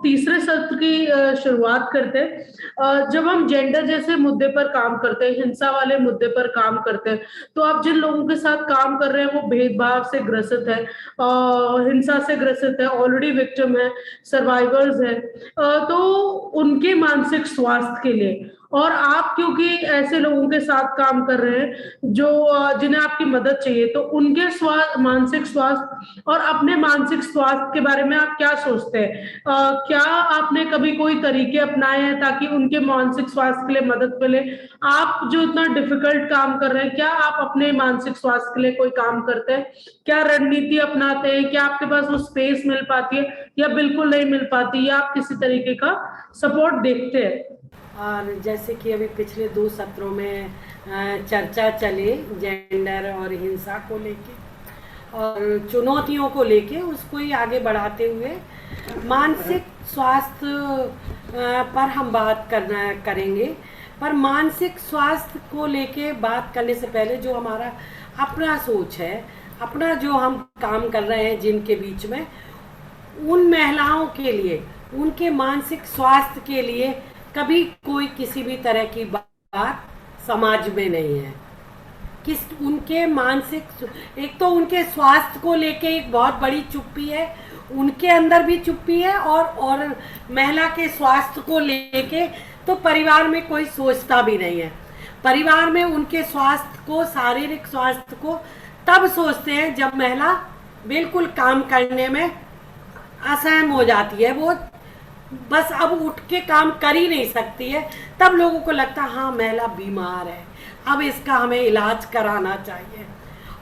तीसरे सत्र की शुरुआत करते हैं। जब हम जेंडर जैसे मुद्दे पर काम करते हैं, हिंसा वाले मुद्दे पर काम करते हैं, तो आप जिन लोगों के साथ काम कर रहे हैं वो भेदभाव से ग्रसित है, हिंसा से ग्रसित है, ऑलरेडी विक्टिम है, सर्वाइवर्स है, तो उनके मानसिक स्वास्थ्य के लिए, और आप क्योंकि ऐसे लोगों के साथ काम कर रहे हैं जो जिन्हें आपकी मदद चाहिए, तो उनके मानसिक स्वास्थ्य और अपने मानसिक स्वास्थ्य के बारे में आप क्या सोचते हैं? क्या आपने कभी कोई तरीके अपनाए हैं ताकि उनके मानसिक स्वास्थ्य के लिए मदद मिले? आप जो इतना डिफिकल्ट काम कर रहे हैं, क्या आप अपने मानसिक स्वास्थ्य के लिए कोई काम करते हैं? क्या रणनीति अपनाते हैं? क्या आपके पास वो स्पेस मिल पाती है या बिल्कुल नहीं मिल पाती, या आप किसी तरीके का सपोर्ट देखते हैं? और जैसे कि अभी पिछले 2 सत्रों में चर्चा चली जेंडर और हिंसा को लेके और चुनौतियों को लेके, उसको ही आगे बढ़ाते हुए मानसिक स्वास्थ्य पर हम बात करेंगे। पर मानसिक स्वास्थ्य को लेके बात करने से पहले जो हमारा अपना सोच है, अपना जो हम काम कर रहे हैं जिनके बीच में, उन महिलाओं के लिए, उनके मानसिक स्वास्थ्य के लिए कभी कोई किसी भी तरह की बात समाज में नहीं है। किस उनके मानसिक, एक तो उनके स्वास्थ्य को लेके एक बहुत बड़ी चुप्पी है, उनके अंदर भी चुप्पी है, और महिला के स्वास्थ्य को लेके तो परिवार में कोई सोचता भी नहीं है। परिवार में उनके स्वास्थ्य को, शारीरिक स्वास्थ्य को तब सोचते हैं जब महिला बिल्कुल काम करने में असहम हो जाती है, वो बस अब उठ के काम कर ही नहीं सकती है, तब लोगों को लगता है हाँ महिला बीमार है, अब इसका हमें इलाज कराना चाहिए।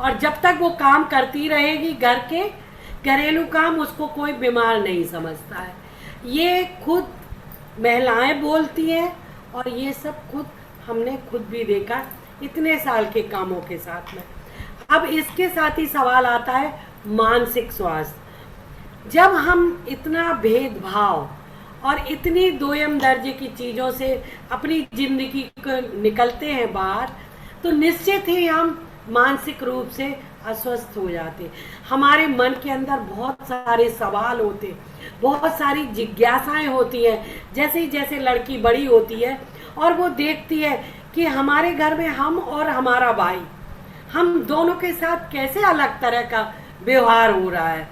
और जब तक वो काम करती रहेगी घर के घरेलू काम, उसको कोई बीमार नहीं समझता है। ये खुद महिलाएं बोलती हैं, और ये सब खुद हमने खुद भी देखा इतने साल के कामों के साथ में। अब इसके साथ ही सवाल आता है मानसिक स्वास्थ्य। जब हम इतना भेदभाव और इतनी दोयम दर्जे की चीज़ों से अपनी जिंदगी को निकलते हैं बाहर, तो निश्चित ही हम मानसिक रूप से अस्वस्थ हो जाते। हमारे मन के अंदर बहुत सारे सवाल होते, बहुत सारी जिज्ञासाएं होती हैं। जैसे ही जैसे लड़की बड़ी होती है और वो देखती है कि हमारे घर में हम और हमारा भाई, हम दोनों के साथ कैसे अलग तरह का व्यवहार हो रहा है।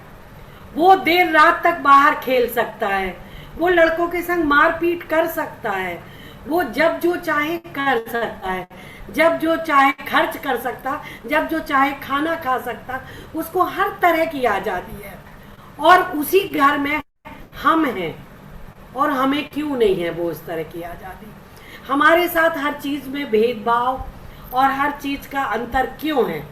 वो देर रात तक बाहर खेल सकता है, वो लड़कों के संग मारपीट कर सकता है, वो जब जो चाहे कर सकता है, जब जो चाहे खर्च कर सकता, जब जो चाहे खाना खा सकता, उसको हर तरह की आज़ादी है। और उसी घर में हम हैं, और हमें क्यों नहीं है वो उस तरह की आज़ादी? हमारे साथ हर चीज़ में भेदभाव और हर चीज़ का अंतर क्यों है?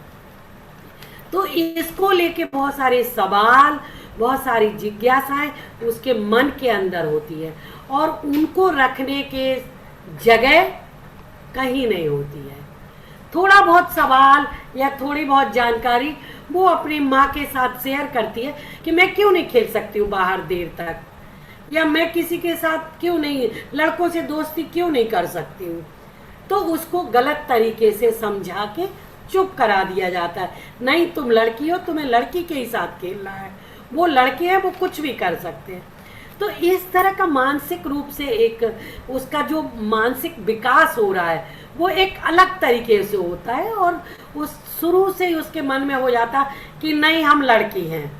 तो इसको लेके बहुत सारे सवाल, बहुत सारी जिज्ञासाएं उसके मन के अंदर होती है, और उनको रखने के जगह कहीं नहीं होती है। थोड़ा बहुत सवाल या थोड़ी बहुत जानकारी वो अपनी माँ के साथ शेयर करती है कि मैं क्यों नहीं खेल सकती हूँ बाहर देर तक, या मैं किसी के साथ क्यों नहीं, लड़कों से दोस्ती क्यों नहीं कर सकती हूँ। तो उसको गलत तरीके से समझा के चुप करा दिया जाता है। नहीं, तुम लड़की हो, तुम्हें लड़की के ही साथ खेलना है, वो लड़के हैं, वो कुछ भी कर सकते हैं। तो इस तरह का मानसिक रूप से एक उसका जो मानसिक विकास हो रहा है वो एक अलग तरीके से होता है, और उस शुरू से ही उसके मन में हो जाता कि नहीं, हम लड़की हैं,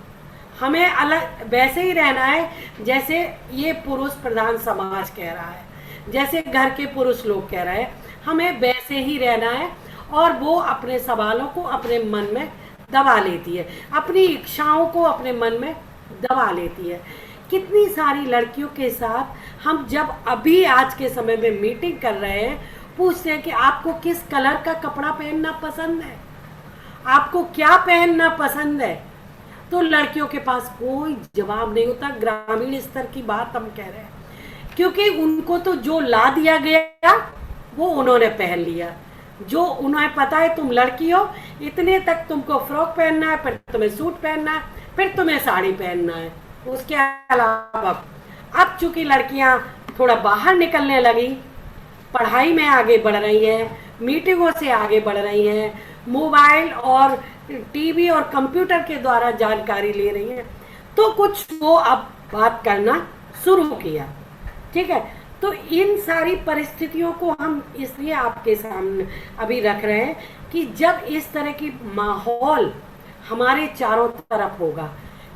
हमें अलग वैसे ही रहना है जैसे ये पुरुष प्रधान समाज कह रहा है, जैसे घर के पुरुष लोग कह रहे हैं, हमें वैसे ही रहना है। और वो अपने सवालों को अपने मन में दबा लेती है, अपनी इच्छाओं को अपने मन में दबा लेती है। कितनी सारी लड़कियों के साथ हम जब अभी आज के समय में मीटिंग कर रहे हैं, पूछते हैं कि आपको किस कलर का कपड़ा पहनना पसंद है, आपको क्या पहनना पसंद है, तो लड़कियों के पास कोई जवाब नहीं होता। ग्रामीण स्तर की बात हम कह रहे हैं, क्योंकि उनको तो जो ला दिया गया वो उन्होंने पहन लिया। जो उन्हें पता है तुम लड़की हो, इतने तक तुमको फ्रॉक पहनना है, फिर तुम्हें सूट पहनना है, फिर तुम्हें साड़ी पहनना है, उसके अलावा। अब चूंकि लड़कियां थोड़ा बाहर निकलने लगी, पढ़ाई में आगे बढ़ रही हैं, मीटिंगों से आगे बढ़ रही हैं, मोबाइल और टीवी और कंप्यूटर के द्वारा जानकारी ले रही हैं, तो कुछ वो अब बात करना शुरू किया। ठीक है, तो इन सारी परिस्थितियों को हम इसलिए आपके सामने अभी रख रहे हैं कि जब इस तरह की माहौल हमारे चारों तरफ होगा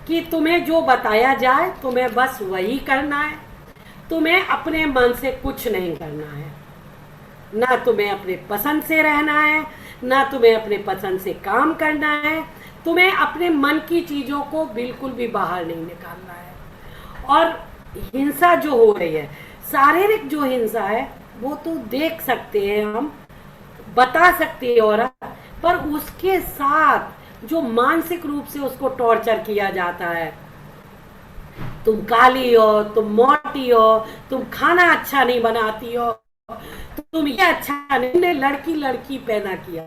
कि तुम्हें जो बताया जाए तुम्हें बस वही करना है, तुम्हें अपने मन से कुछ नहीं करना है, ना तुम्हें अपने पसंद से रहना है, ना तुम्हें अपने पसंद से काम करना है, तुम्हें अपने मन की चीज़ों को बिल्कुल भी बाहर नहीं निकालना है। और हिंसा जो हो रही है, शारीरिक जो हिंसा है वो तो देख सकते हैं हम, बता सकते हैं औरत, पर उसके साथ जो मानसिक रूप से उसको टॉर्चर किया जाता है, तुम काली हो, तुम मोटी हो, तुम खाना अच्छा नहीं बनाती हो, तुम ये अच्छा नहीं, लड़की लड़की पैदा किया।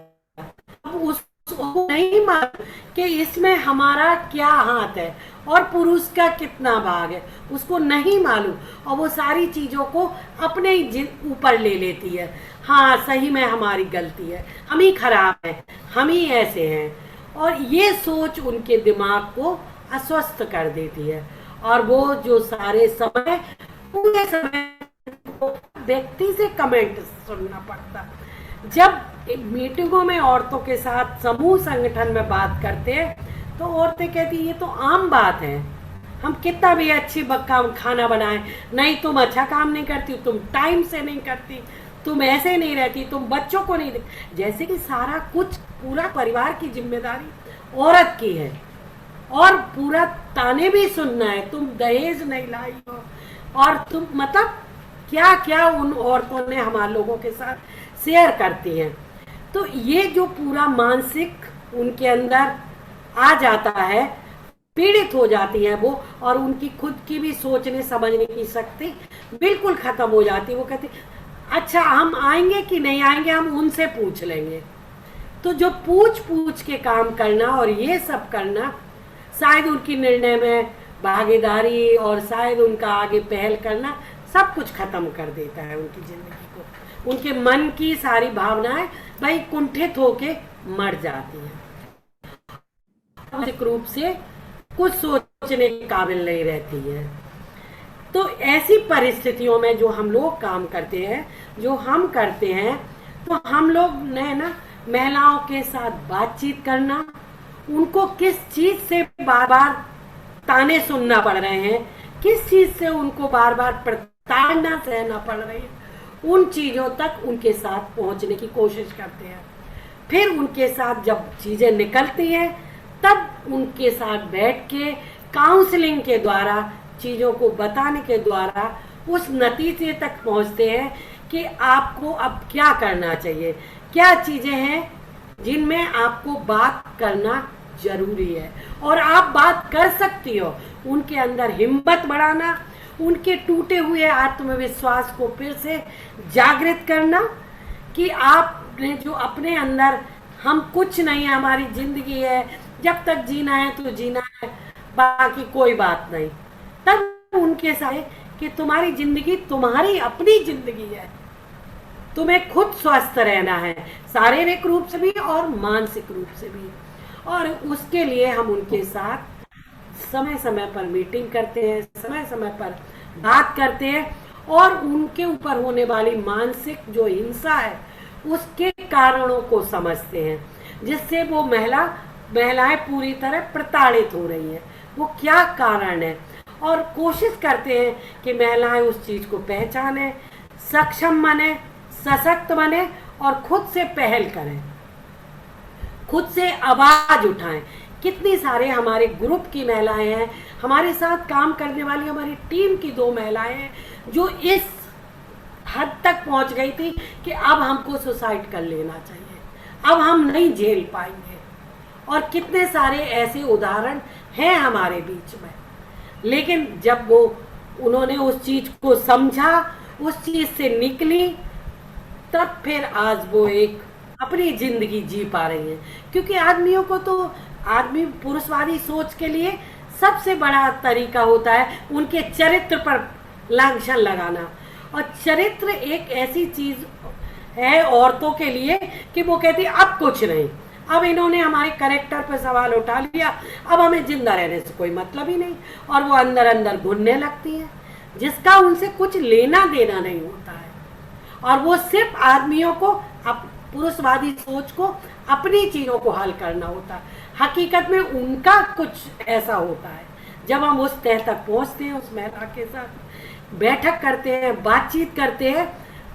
अब उसको नहीं मालूम कि इसमें हमारा क्या हाथ है और पुरुष का कितना भाग है, उसको नहीं मालूम, और वो सारी चीज़ों को अपने ही ऊपर ले लेती है। हाँ, सही में हमारी गलती है, हम ही खराब हैं, हम ही ऐसे हैं, और ये सोच उनके दिमाग को अस्वस्थ कर देती है। और वो जो सारे समय पूरे समय व्यक्ति से कमेंट सुनना पड़ता। जब मीटिंगों में औरतों के साथ समूह संगठन में बात करते हैं तो औरतें कहती ये तो आम बात है, हम कितना भी अच्छी काम खाना बनाएं, नहीं तुम अच्छा काम नहीं करती, तुम टाइम से नहीं करती, तुम ऐसे नहीं रहती, तुम बच्चों को नहीं, जैसे कि सारा कुछ पूरा परिवार की जिम्मेदारी औरत की है और पूरा ताने भी सुनना है, तुम दहेज नहीं लाई हो, और तुम मतलब क्या क्या उन औरतों ने हमारे लोगों के साथ शेयर करती हैं। तो ये जो पूरा मानसिक उनके अंदर आ जाता है, पीड़ित हो जाती है वो, और उनकी खुद की भी सोचने समझने की शक्ति बिल्कुल खत्म हो जाती है। वो कहती अच्छा हम आएंगे कि नहीं आएंगे, हम उनसे पूछ लेंगे। तो जो पूछ पूछ के काम करना और ये सब करना शायद उनकी निर्णय में भागीदारी और शायद उनका आगे पहल करना सब कुछ खत्म कर देता है उनकी जिंदगी को। उनके मन की सारी भावनाएं भाई कुंठित होके मर जाती हैं, मानसिक रूप से कुछ सोचने के काबिल नहीं रहती है। तो ऐसी परिस्थितियों में जो हम लोग काम करते हैं, जो हम करते हैं, तो हम लोग ने ना महिलाओं के साथ बातचीत करना, उनको किस चीज से बार बार ताने सुनना पड़ रहे हैं, किस चीज से उनको बार बार प्रताड़ना सहना पड़ रही है, उन चीजों तक उनके साथ पहुंचने की कोशिश करते हैं। फिर उनके साथ जब चीजें निकलती हैं तब उनके साथ बैठ के काउंसलिंग के द्वारा, चीजों को बताने के द्वारा उस नतीजे तक पहुंचते हैं कि आपको अब क्या करना चाहिए, क्या चीजें हैं जिनमें आपको बात करना जरूरी है और आप बात कर सकती हो। उनके अंदर हिम्मत बढ़ाना, उनके टूटे हुए आत्मविश्वास को फिर से जागृत करना कि आपने जो अपने अंदर हम कुछ नहीं है, हमारी जिंदगी है, जब तक जीना है तो जीना है, बाकी कोई बात नहीं। तब उनके साथ कि तुम्हारी जिंदगी तुम्हारी अपनी जिंदगी है, तुम्हें खुद स्वस्थ रहना है, शारीरिक रूप से भी और मानसिक रूप से भी। और उसके लिए हम उनके साथ समय समय पर मीटिंग करते हैं, समय समय पर बात करते हैं और उनके ऊपर होने वाली मानसिक जो हिंसा है उसके कारणों को समझते हैं, जिससे वो महिलाएं पूरी तरह प्रताड़ित हो रही हैं, वो क्या कारण है, और कोशिश करते हैं कि महिलाएं उस चीज को पहचाने, सक्षम बने, सशक्त बने और खुद से पहल करें, खुद से आवाज उठाएं। कितनी सारे हमारे ग्रुप की महिलाएं हैं, हमारे साथ काम करने वाली हमारी टीम की 2 महिलाएं हैं जो इस हद तक पहुंच गई थी कि अब हमको सुसाइड कर लेना चाहिए, अब हम नहीं झेल पाएंगे। और कितने सारे ऐसे उदाहरण हैं हमारे बीच में। लेकिन जब वो उन्होंने उस चीज को समझा, उस चीज से निकली, तब फिर आज वो एक अपनी जिंदगी जी पा रही है। क्योंकि आदमियों को तो आदमी पुरुषवादी सोच के लिए सबसे बड़ा तरीका होता है उनके चरित्र पर लांछन लगाना, और चरित्र एक ऐसी चीज है औरतों के लिए कि वो कहती है अब कुछ नहीं, अब इन्होंने हमारे कैरेक्टर पर सवाल उठा लिया, अब हमें जिंदा रहने से कोई मतलब ही नहीं, और वो अंदर अंदर घुलने लगती है। जिसका उनसे कुछ लेना देना नहीं होता है, और वो सिर्फ आदमियों को, पुरुषवादी सोच को, अपनी चीज़ों को हल करना होता है। हकीकत में उनका कुछ ऐसा होता है, जब हम उस तह तक पहुंचते हैं, उस महिला के साथ बैठक करते हैं, बातचीत करते हैं,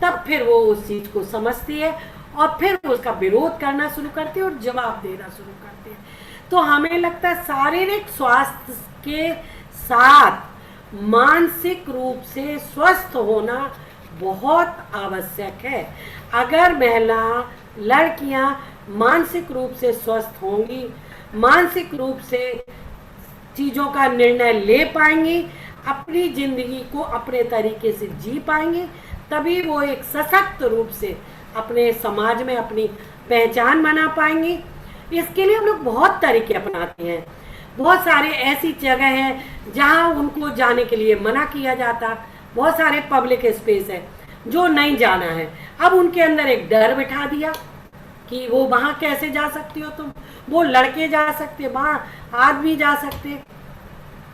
तब फिर वो उस चीज़ को समझती है और फिर उसका विरोध करना शुरू करते हैं और जवाब देना शुरू करते हैं। तो हमें लगता है शारीरिक स्वास्थ्य के साथ मानसिक रूप से स्वस्थ होना बहुत आवश्यक है। अगर महिला, लड़कियां मानसिक रूप से स्वस्थ होंगी, मानसिक रूप से चीज़ों का निर्णय ले पाएंगी, अपनी जिंदगी को अपने तरीके से जी पाएंगी, तभी वो एक सशक्त रूप से अपने समाज में अपनी पहचान बना पाएंगी। इसके लिए हम लोग बहुत तरीके अपनाते हैं। बहुत सारे ऐसी जगह हैं जहां उनको जाने के लिए मना किया जाता, बहुत सारे पब्लिक स्पेस है जो नहीं जाना है। अब उनके अंदर एक डर बिठा दिया कि वो वहाँ कैसे जा सकती हो तुम, वो लड़के जा सकते, वहाँ आदमी जा सकते।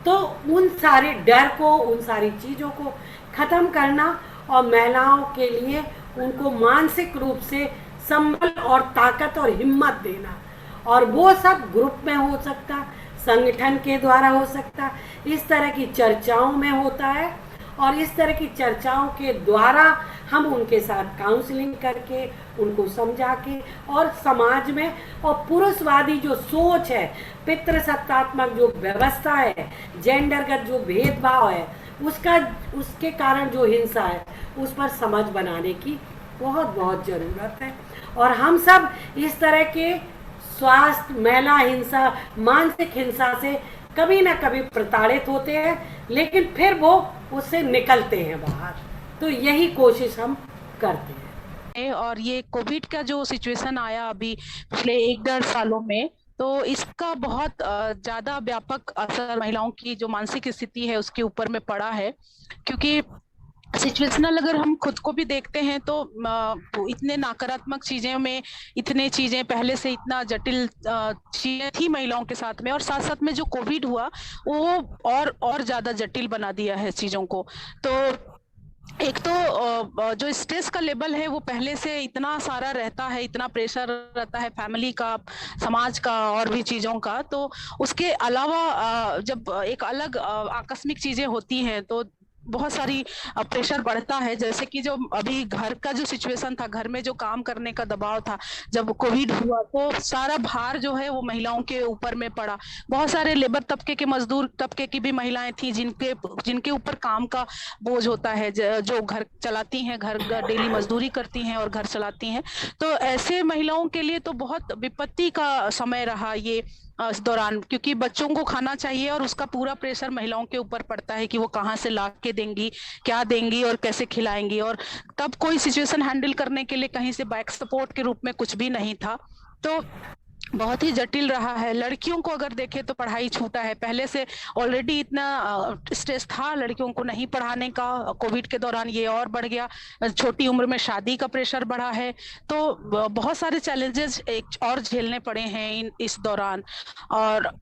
तो उन सारे डर को, उन सारी चीज़ों को ख़त्म करना और महिलाओं के लिए उनको मानसिक रूप से संबल और ताकत और हिम्मत देना, और वो सब ग्रुप में हो सकता, संगठन के द्वारा हो सकता, इस तरह की चर्चाओं में होता है। और इस तरह की चर्चाओं के द्वारा हम उनके साथ काउंसलिंग करके, उनको समझा के, और समाज में और पुरुषवादी जो सोच है, पितृसत्तात्मक जो व्यवस्था है, जेंडरगत जो भेदभाव है, उसके कारण जो हिंसा है, उस पर समझ बनाने की बहुत बहुत ज़रूरत है। और हम सब इस तरह के स्वास्थ्य, महिला हिंसा, मानसिक हिंसा से कभी ना कभी प्रताड़ित होते हैं, लेकिन फिर वो उससे निकलते हैं बाहर। तो यही कोशिश हम करते हैं। और ये कोविड का जो सिचुएशन आया अभी पिछले 1-1.5 सालों में, तो इसका बहुत ज़्यादा व्यापक असर महिलाओं की जो मानसिक स्थिति है उसके ऊपर में पड़ा है। क्योंकि सिचुएशनल अगर हम खुद को भी देखते हैं तो इतने नकारात्मक चीजें में, इतने चीजें पहले से इतना जटिल चीजें थी महिलाओं के साथ में, और साथ साथ में जो कोविड हुआ वो और ज्यादा जटिल बना दिया है चीजों को। तो एक तो जो स्ट्रेस का लेवल है वो पहले से इतना सारा रहता है, इतना प्रेशर रहता है फैमिली का, समाज का और भी चीज़ों का। तो उसके अलावा जब एक अलग आकस्मिक चीज़ें होती हैं तो बहुत सारी प्रेशर बढ़ता है। जैसे कि जो अभी घर का जो सिचुएशन था, घर में जो काम करने का दबाव था, जब कोविड हुआ तो सारा भार जो है वो महिलाओं के ऊपर में पड़ा। बहुत सारे लेबर तबके के, मजदूर तबके की भी महिलाएं थी जिनके ऊपर काम का बोझ होता है, जो घर चलाती हैं, घर डेली मजदूरी करती हैं और घर चलाती हैं। तो ऐसे महिलाओं के लिए तो बहुत विपत्ति का समय रहा ये इस दौरान, क्योंकि बच्चों को खाना चाहिए और उसका पूरा प्रेशर महिलाओं के ऊपर पड़ता है कि वो कहाँ से ला के देंगी, क्या देंगी और कैसे खिलाएंगी। और तब कोई सिचुएशन हैंडल करने के लिए कहीं से बैक सपोर्ट के रूप में कुछ भी नहीं था। तो बहुत ही जटिल रहा है। लड़कियों को अगर देखें तो पढ़ाई छूटा है, पहले से ऑलरेडी इतना स्ट्रेस था लड़कियों को नहीं पढ़ाने का, कोविड के दौरान ये और बढ़ गया। छोटी उम्र में शादी का प्रेशर बढ़ा है। तो बहुत सारे चैलेंजेस एक और झेलने पड़े हैं इस दौरान। और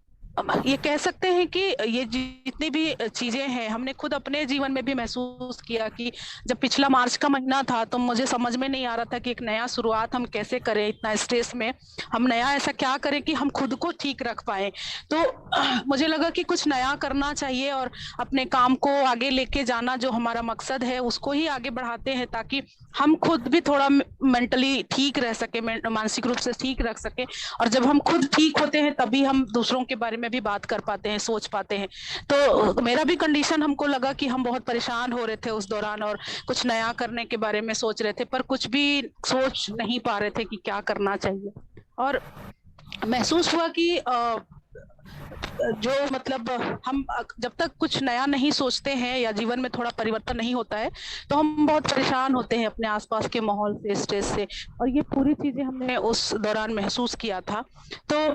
ये कह सकते हैं कि ये जितनी भी चीजें हैं हमने खुद अपने जीवन में भी महसूस किया कि जब पिछला मार्च का महीना था तो मुझे समझ में नहीं आ रहा था कि एक नया शुरुआत हम कैसे करें। इतना स्ट्रेस में हम नया ऐसा क्या करें कि हम खुद को ठीक रख पाए। तो मुझे लगा कि कुछ नया करना चाहिए और अपने काम को आगे लेके जाना, जो हमारा मकसद है उसको ही आगे बढ़ाते हैं, ताकि हम खुद भी थोड़ा मेंटली ठीक रह सके, मानसिक रूप से ठीक रख सके। और जब हम खुद ठीक होते हैं तभी हम दूसरों के बारे में भी बात कर पाते हैं, सोच पाते हैं। तो मेरा भी कंडीशन, हमको लगा कि हम बहुत परेशान हो रहे थे उस दौरान और कुछ नया करने के बारे में सोच रहे थे, पर कुछ भी सोच नहीं पा रहे थे कि क्या करना चाहिए। और महसूस हुआ कि जो मतलब हम जब तक कुछ नया नहीं सोचते हैं या जीवन में थोड़ा परिवर्तन नहीं होता है तो हम बहुत परेशान होते हैं अपने आसपास के माहौल से, स्ट्रेस से। और ये पूरी चीजें हमने उस दौरान महसूस किया था। तो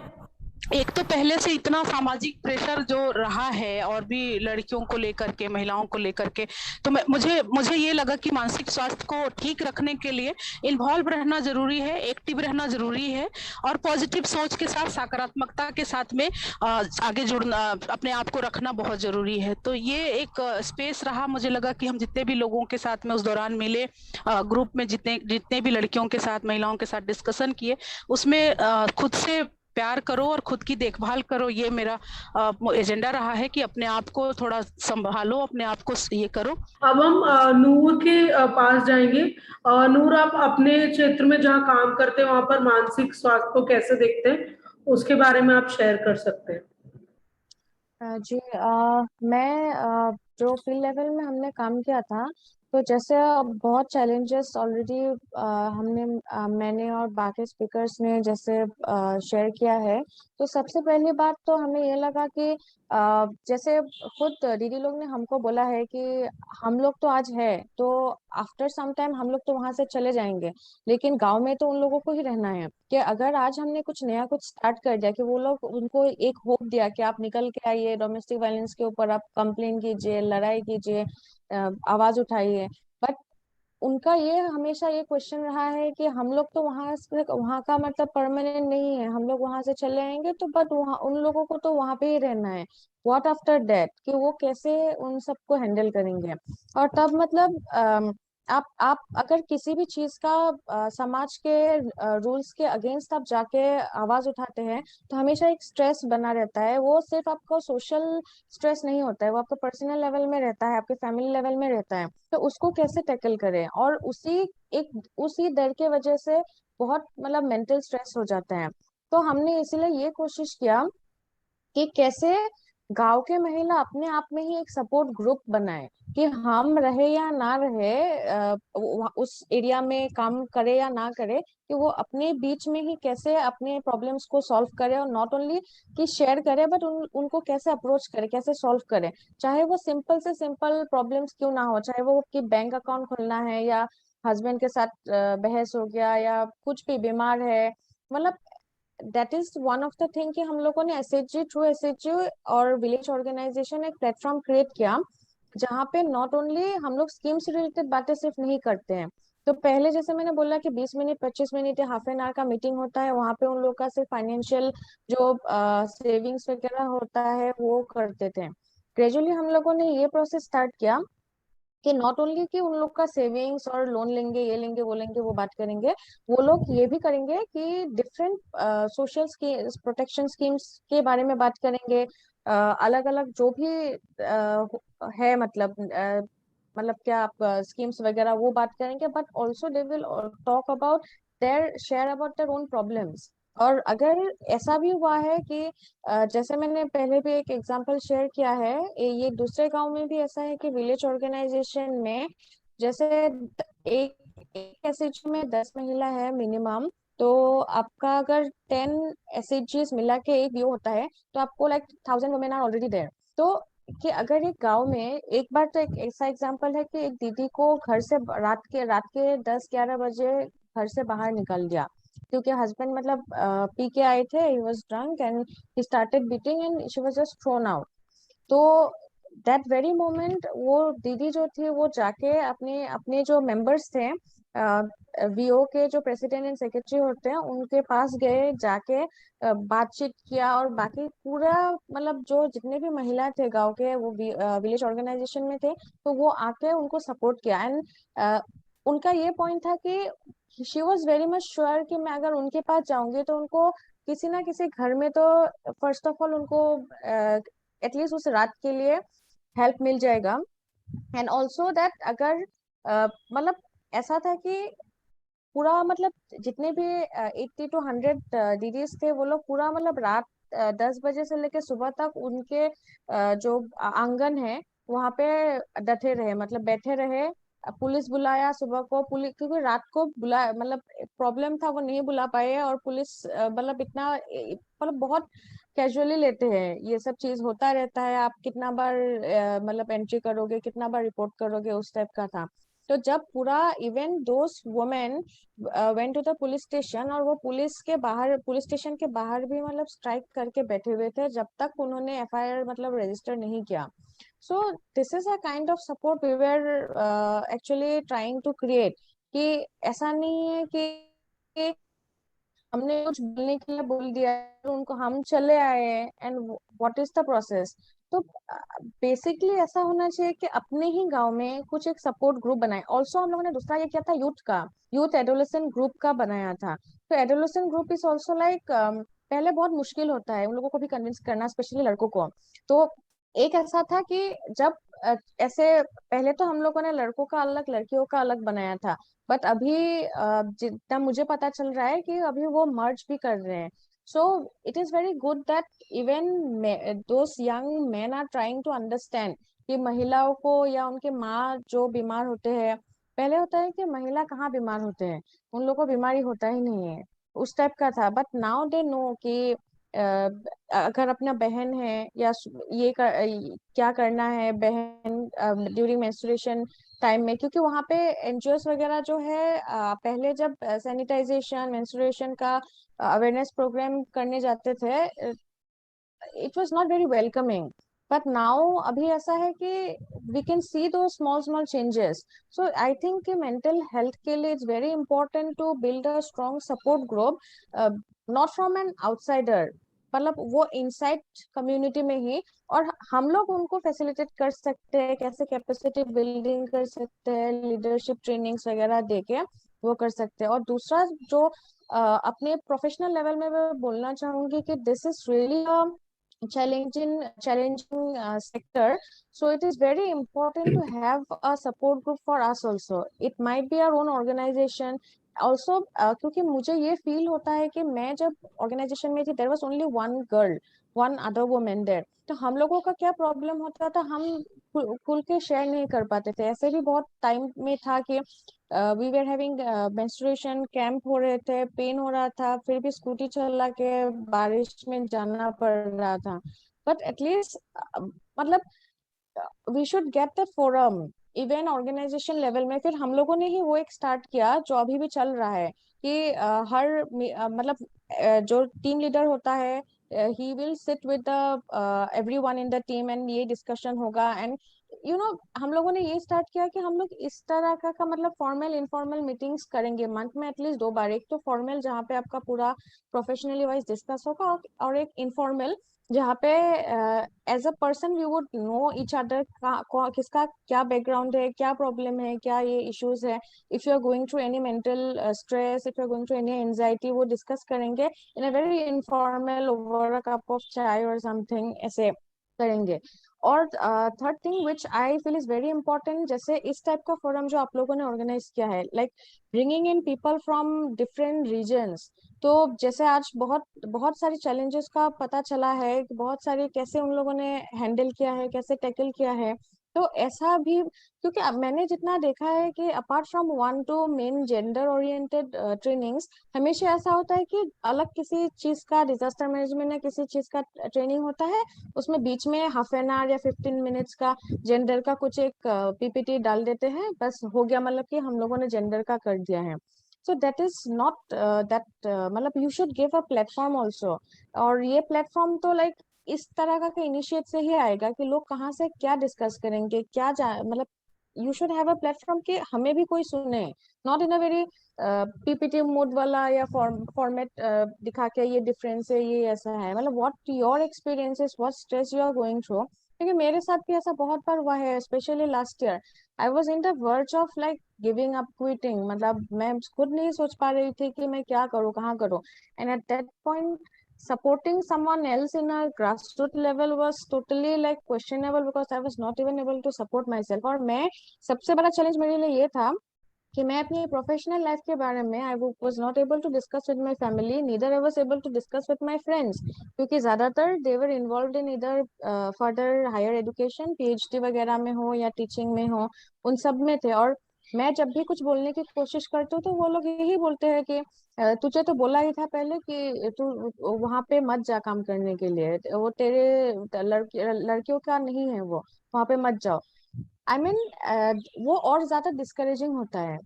एक तो पहले से इतना सामाजिक प्रेशर जो रहा है और भी लड़कियों को लेकर के, महिलाओं को लेकर के, तो मुझे मुझे ये लगा कि मानसिक स्वास्थ्य को ठीक रखने के लिए इन्वॉल्व रहना जरूरी है, एक्टिव रहना जरूरी है, और पॉजिटिव सोच के साथ, सकारात्मकता के साथ में आगे जुड़ना, अपने आप को रखना बहुत जरूरी है। तो ये एक स्पेस रहा, मुझे लगा कि हम जितने भी लोगों के साथ में उस दौरान मिले, ग्रुप में जितने जितने भी लड़कियों के साथ, महिलाओं के साथ डिस्कशन किए, उसमें खुद से प्यार करो और खुद की देखभाल करो, ये मेरा एजेंडा रहा है कि अपने आप को थोड़ा संभालो, अपने आप को ये करो। अब हम नूर के पास जाएंगे। नूर, आप अपने क्षेत्र में जहाँ काम करते हैं वहां पर मानसिक स्वास्थ्य को कैसे देखते हैं, उसके बारे में आप शेयर कर सकते हैं। जी, मैं जो फील्ड लेवल में हमने काम किया था, तो जैसे बहुत चैलेंजेस ऑलरेडी मैंने और बाकी स्पीकर्स ने जैसे शेयर किया है। तो सबसे पहली बात तो हमें ये लगा कि जैसे खुद दीदी लोग ने हमको बोला है कि हम लोग तो आज है, तो आफ्टर सम टाइम हम लोग तो वहां से चले जाएंगे, लेकिन गांव में तो उन लोगों को ही रहना है। कि अगर आज हमने कुछ नया कुछ स्टार्ट कर दिया, कि वो लोग उनको एक होप दिया कि आप निकल के आइए, डोमेस्टिक वायलेंस के ऊपर आप कंप्लेन कीजिए, लड़ाई कीजिए, आवाज उठाइए, बट उनका ये हमेशा ये क्वेश्चन रहा है कि हम लोग तो वहां का मतलब परमानेंट नहीं है, हम लोग वहां से चले आएंगे, तो बट वहाँ उन लोगों को तो वहां पे ही रहना है। व्हाट आफ्टर दैट, कि वो कैसे उन सबको हैंडल करेंगे। और तब मतलब आप अगर किसी भी चीज का समाज के रूल्स के अगेंस्ट आप जाके आवाज उठाते हैं, तो हमेशा एक स्ट्रेस बना रहता है। वो सिर्फ आपका सोशल स्ट्रेस नहीं होता है, वो आपका पर्सनल लेवल में रहता है, आपके फैमिली लेवल में रहता है। तो उसको कैसे टैकल करें, और उसी डर के वजह से बहुत मतलब मेंटल स्ट्रेस हो जाता है। तो हमने इसीलिए ये कोशिश किया कि कैसे गांव के महिला अपने आप में ही एक सपोर्ट ग्रुप बनाए, कि हम रहे या ना रहे, उस एरिया में काम करे या ना करे, कि वो अपने बीच में ही कैसे अपने प्रॉब्लम्स को सॉल्व करे, और नॉट ओनली कि शेयर करे, बट उनको कैसे अप्रोच करे, कैसे सॉल्व करे। चाहे वो सिंपल से सिंपल प्रॉब्लम्स क्यों ना हो, चाहे वो कि बैंक अकाउंट खोलना है, या हस्बैंड के साथ बहस हो गया, या कुछ भी बीमार है, मतलब that is one of the thing कि हम लोगों ने एसएचजी, थ्रू एसएचजी और विलेज ऑर्गेनाइजेशन एक प्लेटफॉर्म क्रिएट किया, जहाँ पे नॉट ओनली हम लोग स्कीम से रिलेटेड बातें सिर्फ नहीं करते हैं। तो पहले जैसे मैंने बोला कि 20 मिनट 25 मिनट या हाफ एन आवर का मीटिंग होता है, वहाँ पे उन लोग का सिर्फ फाइनेंशियल जो सेविंग्स वगैरह होता है वो करते थे। ग्रेजुअली हम लोगों ने ये प्रोसेस स्टार्ट किया कि नॉट ओनली कि उन लोग का सेविंग्स और लोन लेंगे, ये लेंगे, वो लेंगे, वो बात करेंगे, वो लोग ये भी करेंगे कि डिफरेंट सोशल प्रोटेक्शन स्कीम्स के बारे में बात करेंगे। अलग अलग जो भी है, मतलब क्या आप स्कीम्स वगैरह वो बात करेंगे, but also they will talk about their share about their own problems. और अगर ऐसा भी हुआ है कि जैसे मैंने पहले भी एक एग्जांपल शेयर किया है, ये दूसरे गांव में भी ऐसा है कि विलेज ऑर्गेनाइजेशन में जैसे एक एसएचजी में 10 महिला है मिनिमम, तो आपका अगर 10 एसएचजीज मिला के एक व्यू होता है, तो आपको like 1000 women are already there. तो कि अगर एक गांव में एक बार, तो एक ऐसा एग्जांपल है कि एक दीदी को घर से रात के 10-11 बजे घर से बाहर निकल गया, क्योंकि हस्बैंड मतलब पी के आए थे, he was drunk and he started beating and she was just thrown out. तो दैट वेरी मोमेंट वो दीदी जो थी, वो जाके अपने अपने जो मेंबर्स थे, वीओ के जो प्रेसिडेंट एंड सेक्रेटरी होते हैं, उनके पास गए, जाके बातचीत किया, और बाकी पूरा मतलब जो जितने भी महिला थे गांव के, वो विलेज ऑर्गेनाइजेशन में थे, तो वो आके उनको सपोर्ट किया। एंड उनका ये पॉइंट था कि she was very much sure कि मैं अगर उनके पास जाऊंगी तो उनको किसी ना किसी घर में तो फर्स्ट ऑफ ऑल उनको एटलीस्ट उस रात के लिए हेल्प मिल जाएगा। एंड ऑल्सो दैट अगर मतलब ऐसा था कि पूरा मतलब जितने भी 80 to 100 दीदीज थे, वो लोग पूरा मतलब रात 10 बजे से लेकर सुबह तक उनके जो आंगन है वहां पे डटे रहे, मतलब बैठे रहे। पुलिस बुलाया सुबह को, पुलिस क्योंकि रात को बुला मतलब प्रॉब्लम था, वो नहीं बुला पाए, और पुलिस मतलब इतना मतलब बहुत कैजुअली लेते हैं, ये सब चीज होता रहता है, आप कितना बार मतलब एंट्री करोगे, कितना बार रिपोर्ट करोगे, उस टाइप का था। तो जब पूरा even those women went to the police station, और वो पुलिस स्टेशन के बाहर भी मतलब स्ट्राइक करके बैठे हुए थे जब तक उन्होंने एफआईआर मतलब रजिस्टर नहीं किया. So this is a kind of support we were actually trying to create, कि ऐसा नहीं है कि हमने कुछ बोलने के लिए बोल दिया उनको, हम चले आए हैं and what is the process. तो बेसिकली ऐसा होना चाहिए कि अपने ही गांव में कुछ एक सपोर्ट ग्रुप बनाए. ऑल्सो हम लोगों ने दूसरा ये किया था, यूथ एडोलेसेंट ग्रुप का बनाया था. तो adolescent group is also like, पहले बहुत मुश्किल होता है उन लोगों को भी कन्विंस करना, स्पेशली लड़कों को. तो एक ऐसा था कि जब ऐसे पहले तो हम लोगों ने लड़कों का अलग लड़कियों का अलग बनाया था, बट अभी जितना मुझे पता चल रहा है कि अभी वो मर्ज भी कर रहे हैं. So it is very good that even those young men are trying to understand कि महिलाओं को या उनके माँ जो बीमार होते हैं, पहले होता है कि महिला कहाँ बीमार होते हैं, उन लोगों को बीमारी होता ही नहीं है, उस टाइप का था. बट नाउ दे नो कि अगर अपना बहन है या क्या करना है बहन ड्यूरिंग मेंस्ट्रुएशन टाइम में, क्योंकि वहां पे एनजीओस वगैरह जो है पहले जब सैनिटाइजेशन मेंस्ट्रुएशन का अवेयरनेस प्रोग्राम करने जाते थे, it was not very welcoming. But now अभी ऐसा है कि we can see though small small changes. So I think कि मेंटल हेल्थ के लिए it's very important to build a strong support group, not from an outsider, मतलब वो inside community में ही. और हम लोग उनको फैसिलिटेट कर सकते हैं, कैसे कैपेसिटी बिल्डिंग कर सकते हैं, लीडरशिप ट्रेनिंग्स वगैरह देके वो कर सकते हैं. और दूसरा जो अपने प्रोफेशनल लेवल में मैं बोलना चाहूंगी कि this is really challenging sector. So it is very important to have a support group for us also. It might be our own organization also. क्योंकि मुझे ये फील होता है कि मैं जब ऑर्गेनाइजेशन में थी, there was only one girl, one other women there. तो हम लोगों का क्या प्रॉब्लम होता था, हम खुल के शेयर नहीं कर पाते थे. ऐसे भी बहुत टाइम में था कि we were having menstruation camp हो रहे थे, पेन हो रहा था, फिर भी स्कूटी चला के बारिश में जाना पड़ रहा था. बट एटलीस्ट मतलब we should get that forum even organisation level में. फिर हम लोगों ने ही वो एक स्टार्ट किया जो अभी भी चल रहा है कि मतलब जो टीम लीडर होता है, he will sit with the everyone in the team and ये डिस्कशन होगा. एंड हम लोगों ने ये स्टार्ट किया कि हम लोग इस तरह का मतलब फॉर्मल इनफॉर्मल मीटिंग्स करेंगे मंथ में एटलीस्ट 2 बार. एक तो फॉर्मल जहाँ पे आपका पूरा प्रोफेशनली वाइज डिस्कस होगा, और एक इनफॉर्मल जहाँ पे as a person we would know each other, किसका क्या बैकग्राउंड है, क्या प्रॉब्लम है, क्या ये इश्यूज है. If you are going through any mental stress, if you are going through any anxiety, वो डिस्कस करेंगे in a very informal over a cup of chai और समथिंग, ऐसे करेंगे. और third thing which I feel is very important, जैसे इस type का forum जो आप लोगों ने ऑर्गेनाइज किया है, like bringing in people from different regions. तो जैसे आज बहुत बहुत सारी चैलेंजेस का पता चला है कि बहुत सारे कैसे उन लोगों ने हैंडल किया है, कैसे टैकल किया है. तो ऐसा भी, क्योंकि अब मैंने जितना देखा है कि apart from one two main gender oriented trainings, हमेशा ऐसा होता है कि अलग किसी चीज का डिजास्टर मैनेजमेंट या किसी चीज का ट्रेनिंग होता है, उसमें बीच में हाफ एन आवर या 15 मिनट्स का जेंडर का कुछ एक पीपीटी डाल देते हैं, बस हो गया, मतलब कि हम लोगों ने जेंडर का कर दिया है. So that is not that, मतलब you should give a platform also. और ये प्लेटफॉर्म तो लाइक इस तरह का इनिशिएट से ही आएगा कि लोग कहाँ से क्या डिस्कस करेंगे, मतलब you should have a platform कि हमें भी कोई सुने, not in a very PPT mode वाला या फॉर्मेट दिखा के ये डिफरेंस है, ये ऐसा है, मतलब what your experiences, what stress you are going through. क्योंकि मेरे साथ भी ऐसा बहुत बार हुआ है, specially last year I was in the verge of like giving up, quitting. मतलब मैं खुद नहीं सोच पा रही थी कि मैं क्या करूँ, कहाँ करूँ. And at that point supporting someone else in a grassroots level was totally like questionable, because I was not even able to support myself. और मैं सबसे बड़ा चैलेंज मेरे लिए ये था कि मैं अपनी प्रोफेशनल लाइफ के बारे में I was not able to discuss with my family, neither I was able to discuss with my friends, क्योंकि ज्यादातर दे वर इन्वॉल्वड इन इधर फर्दर हायर एजुकेशन, पीएचडी वगैरह में हो या टीचिंग में हो, उन सब में थे. और मैं जब भी कुछ बोलने की कोशिश करती हूँ तो वो लोग यही बोलते हैं कि तुझे तो बोला ही था पहले कि तू वहां पे मत जा काम करने के लिए, वो तेरे लड़कियों का नहीं है, वो वहां पे मत जाओ. आई मीन वो और ज्यादा डिस्करेजिंग होता है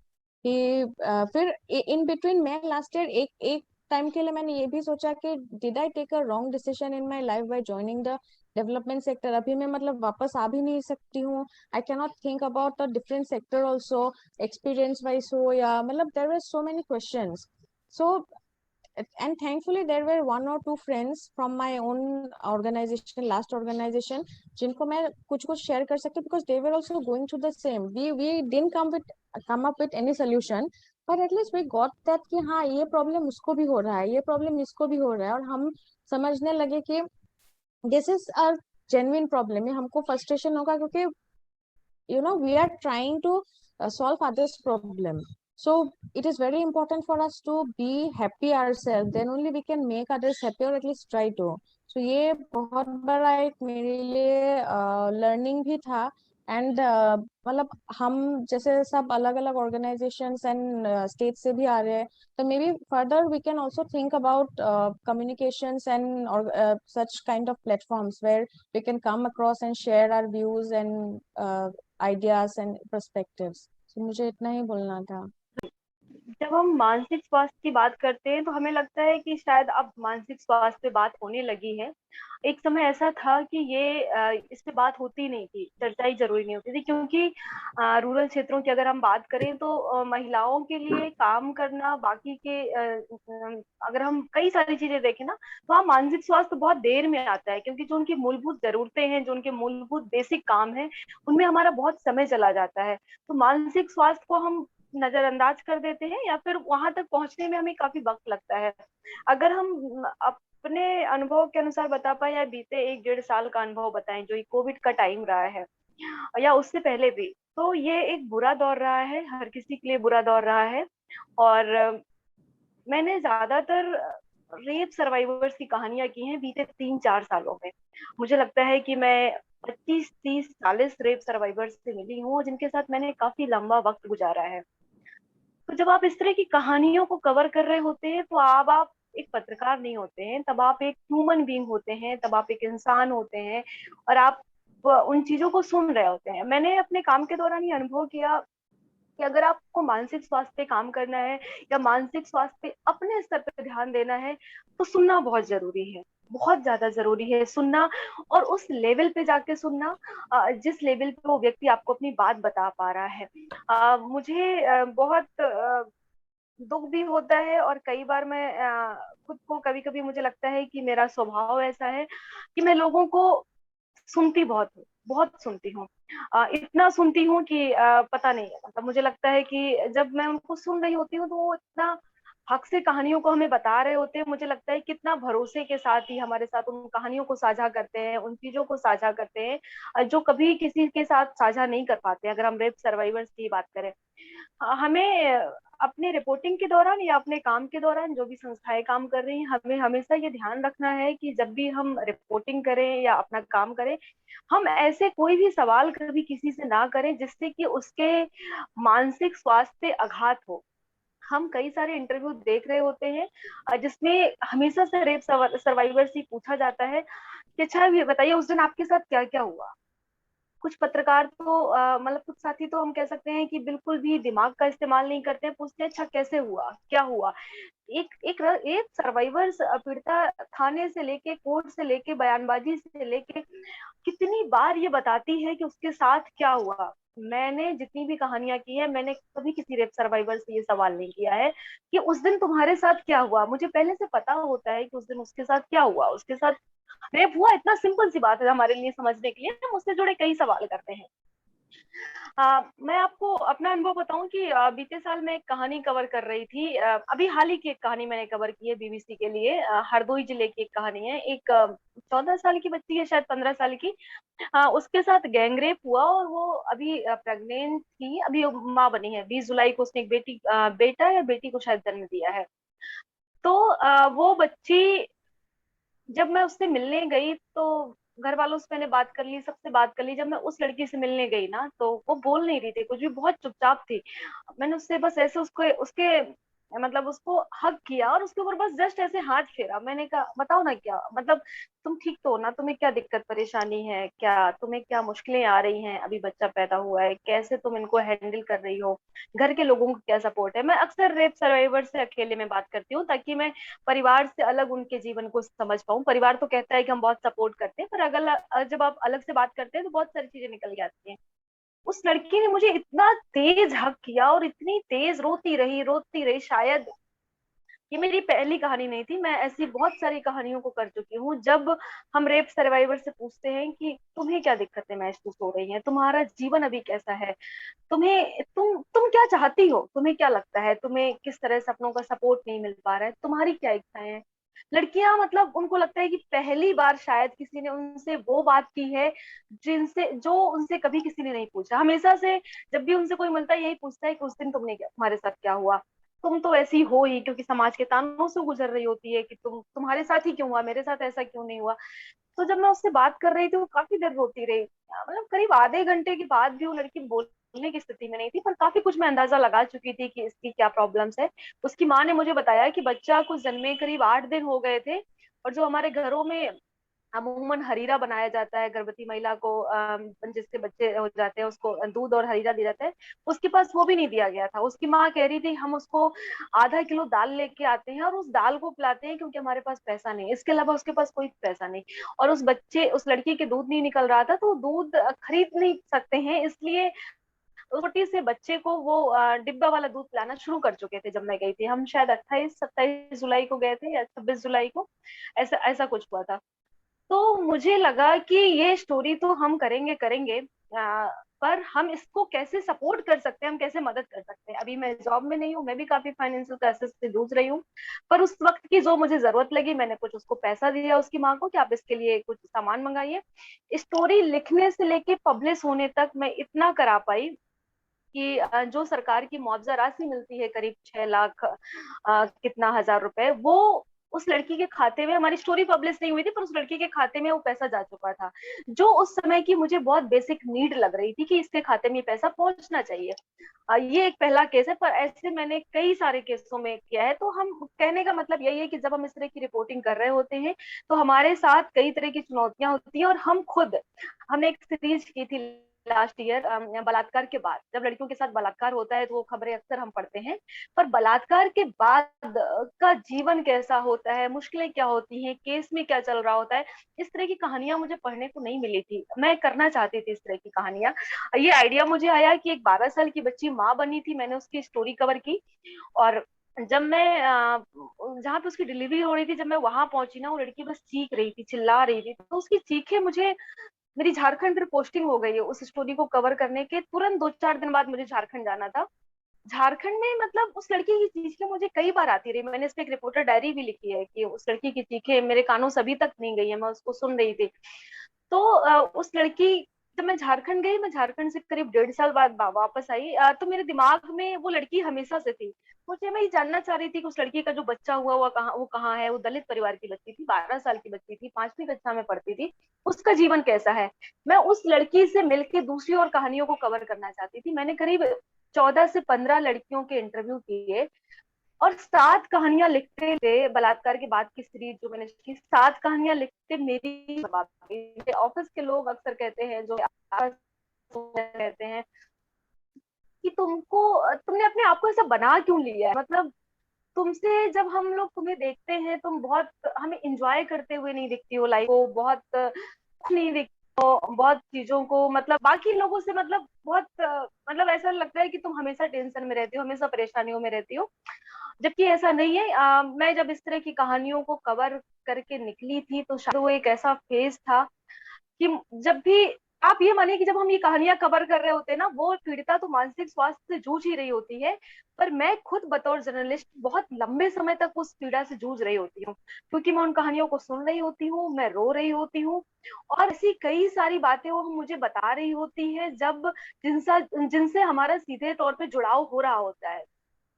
कि फिर इन बिटवीन मैं लास्ट ईयर एक एक टाइम के लिए मैंने ये भी सोचा कि did I take a wrong decision in my life by joining the development sector. अभी मैं मतलब वापस आ भी नहीं सकती हूँ। I can not think about a different sector also, experience wise हो या मतलब there were so many questions. So and thankfully there were one or two friends from my own organization, last organization, जिनको मैं कुछ कुछ share कर सकती, because they were also going through the same. We didn't come up with any solution, but at least we got that कि हाँ ये problem उसको भी हो रहा है, ये प्रॉब्लम इसको भी हो रहा है, और हम समझने लगे कि this is a genuine problem. ये हमको फ्रस्ट्रेशन होगा क्योंकि we are trying to solve others problem. So it is very important for us to be happy ourselves, then only we can make others happy, or at least try to. So ये बहुत बड़ा एक मेरे लिए learning भी था। And मतलब हम जैसे सब अलग अलग ऑर्गेनाइजेशंस एंड स्टेट से भी आ रहे हैं, तो maybe further we can also think about communications and such kind of platforms where we can come across and share our views and ideas and perspectives. So मुझे इतना ही बोलना था। जब हम मानसिक स्वास्थ्य की बात करते हैं तो हमें लगता है कि शायद अब मानसिक स्वास्थ्य पे बात होने लगी है। एक समय ऐसा था कि ये इस पे बात होती नहीं थी, चर्चा ही जरूरी नहीं होती थी, क्योंकि रूरल क्षेत्रों की अगर हम बात करें तो महिलाओं के लिए काम करना, बाकी के अगर हम कई सारी चीजें देखें ना, तो वहाँ मानसिक स्वास्थ्य बहुत देर में आता है, क्योंकि जो उनकी मूलभूत जरूरतें हैं, जो उनके मूलभूत बेसिक काम है, उनमें हमारा बहुत समय चला जाता है। तो मानसिक स्वास्थ्य को हम नजरअंदाज कर देते हैं या फिर वहां तक पहुंचने में हमें काफी वक्त लगता है। अगर हम अपने अनुभव के अनुसार बता पाए या बीते 1-1.5 साल का अनुभव बताएं, जो ये कोविड का टाइम रहा है या उससे पहले भी, तो ये एक बुरा दौर रहा है, हर किसी के लिए बुरा दौर रहा है। और मैंने ज्यादातर रेप सर्वाइवर्स की कहानियां की हैं बीते 3-4 सालों में। मुझे लगता है कि मैं 25, 30, 40 रेप सर्वाइवर्स से मिली हूँ, जिनके साथ मैंने काफी लंबा वक्त गुजारा है। तो जब आप इस तरह की कहानियों को कवर कर रहे होते हैं तो आप एक पत्रकार नहीं होते हैं, तब आप एक ह्यूमन बीइंग होते हैं, तब आप एक इंसान होते हैं, और आप उन चीजों को सुन रहे होते हैं। मैंने अपने काम के दौरान ये अनुभव किया कि अगर आपको मानसिक स्वास्थ्य पे काम करना है या मानसिक स्वास्थ्य पे अपने स्तर पे ध्यान देना है, तो सुनना बहुत जरूरी है, बहुत ज्यादा जरूरी है सुनना। और उस लेवल पे जाके सुनना जिस लेवल पे वो व्यक्ति आपको अपनी बात बता पा रहा है। मुझे बहुत दुख भी होता है, और कई बार मैं खुद को कभी कभी मुझे लगता है कि मेरा स्वभाव ऐसा है कि मैं लोगों को सुनती बहुत हूँ, बहुत सुनती हूँ। इतना सुनती हूँ कि पता नहीं है, मतलब मुझे लगता है कि जब मैं उनको सुन रही होती हूँ तो वो इतना हक से कहानियों को हमें बता रहे होते हैं। मुझे लगता है कितना भरोसे के साथ ही हमारे साथ उन कहानियों को साझा करते हैं, उन चीजों को साझा करते हैं जो कभी किसी के साथ साझा नहीं कर पाते। अगर हम रेप सर्वाइवर्स की बात करें, हमें अपने रिपोर्टिंग के दौरान या अपने काम के दौरान, जो भी संस्थाएं काम कर रही हैं, हमें हमेशा ये ध्यान रखना है कि जब भी हम रिपोर्टिंग करें या अपना काम करें, हम ऐसे कोई भी सवाल कभी किसी से ना करें जिससे कि उसके मानसिक स्वास्थ्य पे आघात हो। हम कई सारे इंटरव्यू देख रहे होते हैं जिसमें हमेशा से रेप सर्वाइवर से पूछा जाता है कि अच्छा ये बताइए उस दिन आपके साथ क्या क्या हुआ। कुछ पत्रकार तो मतलब कुछ साथी तो हम कह सकते हैं कि बिल्कुल भी दिमाग का इस्तेमाल नहीं करते हैं, पूछते हैं अच्छा कैसे हुआ, क्या हुआ। एक सर्वाइवर पीड़िता थाने से लेके, कोर्ट से लेके, बयानबाजी से लेके कितनी बार ये बताती है कि उसके साथ क्या हुआ। मैंने जितनी भी कहानियां की है, मैंने कभी किसी रेप सर्वाइवर से ये सवाल नहीं किया है कि उस दिन तुम्हारे साथ क्या हुआ। मुझे पहले से पता होता है कि उस दिन उसके साथ क्या हुआ, उसके साथ रेप हुआ। इतना सिंपल सी बात है हमारे लिए समझने के लिए, हम उससे जुड़े कई सवाल करते हैं। मैं आपको अपना अनुभव बताऊं कि बीते साल मैं एक कहानी कवर कर रही थी। अभी हाल ही की एक कहानी मैंने कवर की है बीबीसी के लिए। हरदोई जिले की एक कहानी है। एक 14 साल की बच्ची है, शायद 15 साल की, उसके साथ गैंगरेप हुआ और वो अभी प्रेग्नेंट थी, अभी माँ बनी है। 20 जुलाई को उसने एक बेटा या बेटी को शायद जन्म दिया है। तो वो बच्ची, जब मैं उससे मिलने गई तो घर वालों से मैंने बात कर ली, सबसे बात कर ली। जब मैं उस लड़की से मिलने गई ना, तो वो बोल नहीं रही थी कुछ भी, बहुत चुपचाप थी। मैंने उससे बस ऐसे उसको उसके मतलब उसको हक किया और उसके ऊपर बस जस्ट ऐसे हाथ फेरा। मैंने कहा बताओ ना क्या मतलब, तुम ठीक तो हो ना, तुम्हें क्या दिक्कत परेशानी है, क्या तुम्हें क्या मुश्किलें आ रही हैं, अभी बच्चा पैदा हुआ है, कैसे तुम इनको हैंडल कर रही हो, घर के लोगों को क्या सपोर्ट है। मैं अक्सर रेप सर्वाइवर से अकेले में बात करती हूँ ताकि मैं परिवार से अलग उनके जीवन को समझ पाऊँ। परिवार तो कहता है कि हम बहुत सपोर्ट करते हैं, पर अगर जब आप अलग से बात करते हैं तो बहुत सारी चीजें निकल के आती हैं। उस लड़की ने मुझे इतना तेज हक किया और इतनी तेज रोती रही। शायद ये मेरी पहली कहानी नहीं थी, मैं ऐसी बहुत सारी कहानियों को कर चुकी हूँ। जब हम रेप सर्वाइवर से पूछते हैं कि तुम्हें क्या दिक्कतें महसूस हो रही हैं, तुम्हारा जीवन अभी कैसा है, तुम क्या चाहती हो, तुम्हें क्या लगता है, तुम्हें किस तरह से अपनों का सपोर्ट नहीं मिल पा रहा है, तुम्हारी क्या इच्छाएं हैं। लड़कियां मतलब उनको लगता है कि पहली बार शायद किसी ने उनसे वो बात की है जिनसे जो उनसे कभी किसी ने नहीं पूछा। हमेशा से जब भी उनसे कोई मिलता है यही पूछता है कि उस दिन तुमने क्या, तुम्हारे साथ क्या हुआ, तुम तो ऐसी हो ही, क्योंकि समाज के तानों से गुजर रही होती है कि तुम्हारे साथ ही क्यों हुआ, मेरे साथ ऐसा क्यों नहीं हुआ। तो जब मैं उससे बात कर रही थी वो काफी देर रोती रही, मतलब करीब आधे घंटे के बाद भी वो लड़की बोलने की स्थिति में नहीं थी, पर काफी कुछ मैं अंदाजा लगा चुकी थी कि इसकी क्या प्रॉब्लम्स है। उसकी माँ ने मुझे बताया कि बच्चा कुछ जन्मे करीब 8 दिन हो गए थे, और जो हमारे घरों में अमूमन हरीरा बनाया जाता है गर्भवती महिला को, जिससे बच्चे हो जाते हैं उसको दूध और हरीरा दिया जाता है, उसके पास वो भी नहीं दिया गया था। उसकी माँ कह रही थी हम उसको आधा किलो दाल लेके आते हैं और उस दाल को पिलाते हैं क्योंकि हमारे पास पैसा नहीं, इसके अलावा उसके पास कोई पैसा नहीं। और उस लड़की के दूध नहीं निकल रहा था तो दूध खरीद नहीं सकते हैं, इसलिए छोटी से बच्चे को वो डिब्बा वाला दूध पिलाना शुरू कर चुके थे। जब मैं गई थी, हम शायद 28-27 जुलाई को गए थे या 26 जुलाई को, ऐसा ऐसा कुछ हुआ था। तो मुझे लगा कि ये स्टोरी तो हम करेंगे करेंगे, पर हम इसको कैसे सपोर्ट कर सकते हैं, हम कैसे मदद कर सकते हैं। अभी मैं जॉब में नहीं हूँ, मैं भी काफी फाइनेंशियल क्राइसिस से जूझ रही हूँ, पर उस वक्त की जो मुझे जरूरत लगी मैंने कुछ उसको पैसा दिया उसकी माँ को कि आप इसके लिए कुछ सामान मंगाइए। स्टोरी लिखने से लेके पब्लिश होने तक मैं इतना करा पाई कि जो सरकार की मुआवजा राशि मिलती है करीब 6 लाख कितना हजार रुपए, वो उस लड़की के खाते में, हमारी स्टोरी पब्लिश नहीं हुई थी पर उस लड़की के खाते में वो पैसा जा चुका था, जो उस समय की मुझे बहुत बेसिक नीड लग रही थी कि इसके खाते में पैसा पहुंचना चाहिए। ये एक पहला केस है, पर ऐसे मैंने कई सारे केसों में किया है। तो हम कहने का मतलब यही है कि जब हम इस तरह की रिपोर्टिंग कर रहे होते हैं तो हमारे साथ कई तरह की चुनौतियां होती हैं, और हम खुद, हमने एक सीरीज की थी लास्ट ईयर बलात्कार के बाद। जब लड़कियों के साथ बलात्कार होता है तो वो खबरें अक्सर हम पढ़ते हैं, पर बलात्कार के बाद का जीवन कैसा होता है, मुश्किलें क्या होती हैं, केस में क्या चल रहा होता है, इस तरह की कहानियां मुझे पढ़ने को नहीं मिली थी। मैं करना चाहती थी इस तरह की कहानियां। ये आइडिया मुझे आया कि एक 12 साल की बच्ची माँ बनी थी, मैंने उसकी स्टोरी कवर की। और जब मैं जहाँ पे उसकी डिलीवरी हो रही थी, जब मैं वहां पहुंची ना, वो लड़की बस चीख रही थी, चिल्ला रही थी, तो उसकी चीखें मुझे, मेरी झारखंड फिर पोस्टिंग हो गई है उस स्टोरी को कवर करने के तुरंत 2-4 दिन बाद मुझे झारखंड जाना था। झारखंड में मतलब उस लड़की की चीखें मुझे कई बार आती रही, मैंने इस पे एक रिपोर्टर डायरी भी लिखी है कि उस लड़की की चीखें मेरे कानों से अभी तक नहीं गई है, मैं उसको सुन रही थी। तो उस लड़की, जब मैं झारखंड गई, मैं झारखंड से करीब 1.5 साल बाद वापस आई, तो मेरे दिमाग में वो लड़की हमेशा से थी। मुझे, मैं ये जानना चाह रही थी कि उस लड़की का जो बच्चा हुआ वो कहाँ है। वो दलित परिवार की बच्ची थी, 12 साल की बच्ची थी, 5वीं कक्षा में पढ़ती थी, उसका जीवन कैसा है। मैं उस लड़की से मिलकर दूसरी और कहानियों को कवर करना चाहती थी। मैंने करीब 14 से 15 लड़कियों के इंटरव्यू किए और 7 कहानियां लिखते थे। बलात्कार के बाद की सीरीज जो मैंने की, 7 कहानियां लिखते मेरी ऑफिस के लोग अक्सर कहते हैं, जो कहते हैं कि तुमने अपने आप को ऐसा बना क्यों लिया है, मतलब तुमसे जब हम लोग तुम्हें देखते हैं तुम बहुत हमें इंजॉय करते हुए नहीं दिखती हो, लाइफ को बहुत नहीं दिखती हो, बहुत चीजों को मतलब बाकी लोगों से मतलब बहुत मतलब ऐसा लगता है कि तुम हमेशा टेंशन में रहती हो, हमेशा परेशानियों में रहती हो, जबकि ऐसा नहीं है। मैं जब इस तरह की कहानियों को कवर करके निकली थी तो शायद वो एक ऐसा फेज था कि जब भी, आप ये मानिए कि जब हम ये कहानियां कवर कर रहे होते हैं ना, वो पीड़िता तो मानसिक स्वास्थ्य से जूझ ही रही होती है, पर मैं खुद बतौर जर्नलिस्ट बहुत लंबे समय तक उस पीड़ा से जूझ रही होती हूँ, क्योंकि मैं उन कहानियों को सुन रही होती हूँ, मैं रो रही होती हूँ, और ऐसी कई सारी बातें वो मुझे बता रही होती है जब जिनसे हमारा सीधे तौर पे जुड़ाव हो रहा होता है,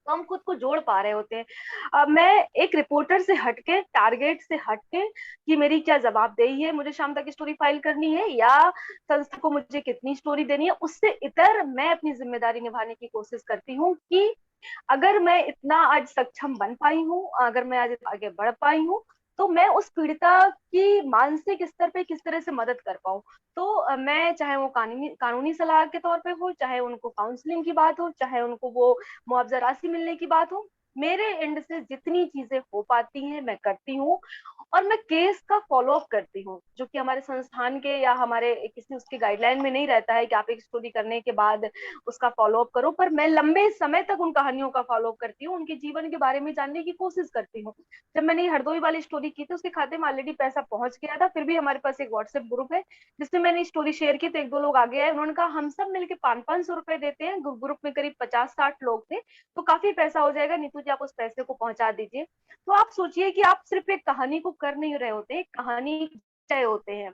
तो हम खुद को जोड़ पा रहे होते हैं। मैं एक रिपोर्टर से हटके, टारगेट से हटके कि मेरी क्या जवाबदेही है, मुझे शाम तक स्टोरी फाइल करनी है या संस्था को मुझे कितनी स्टोरी देनी है, उससे इतर मैं अपनी जिम्मेदारी निभाने की कोशिश करती हूँ कि अगर मैं इतना आज सक्षम बन पाई हूँ, अगर मैं आज आगे बढ़ पाई हूँ, तो मैं उस पीड़िता की मानसिक स्तर पे किस तरह से मदद कर पाऊँ। तो मैं, चाहे वो कानूनी कानूनी सलाह के तौर पे हो, चाहे उनको काउंसलिंग की बात हो, चाहे उनको वो मुआवजा राशि मिलने की बात हो, मेरे एंड से जितनी चीजें हो पाती हैं मैं करती हूँ। और मैं केस का फॉलो अप करती हूँ, जो कि हमारे संस्थान के या हमारे किसी उसके गाइडलाइन में नहीं रहता है कि आप एक स्टोरी करने के बाद उसका फॉलो अप करो, पर मैं लंबे समय तक उन कहानियों का फॉलो अप करती हूँ, उनके जीवन के बारे में जानने की कोशिश करती हूँ। जब मैंने ये हरदोई वाली स्टोरी की थी, उसके खाते में ऑलरेडी पैसा पहुंच गया था, फिर भी हमारे पास एक व्हाट्सएप ग्रुप है जिसमें मैंने स्टोरी शेयर की, तो एक दो लोग आगे आए, उन्होंने कहा हम सब मिलकर 500-500 रुपए देते हैं, ग्रुप में करीब 50-60 लोग थे, तो काफी पैसा हो जाएगा, नीतू जी आप उस पैसे को पहुंचा दीजिए। तो आप सोचिए कि आप सिर्फ एक कहानी को कर नहीं रहे होते, एक कहानी रहे होते हैं,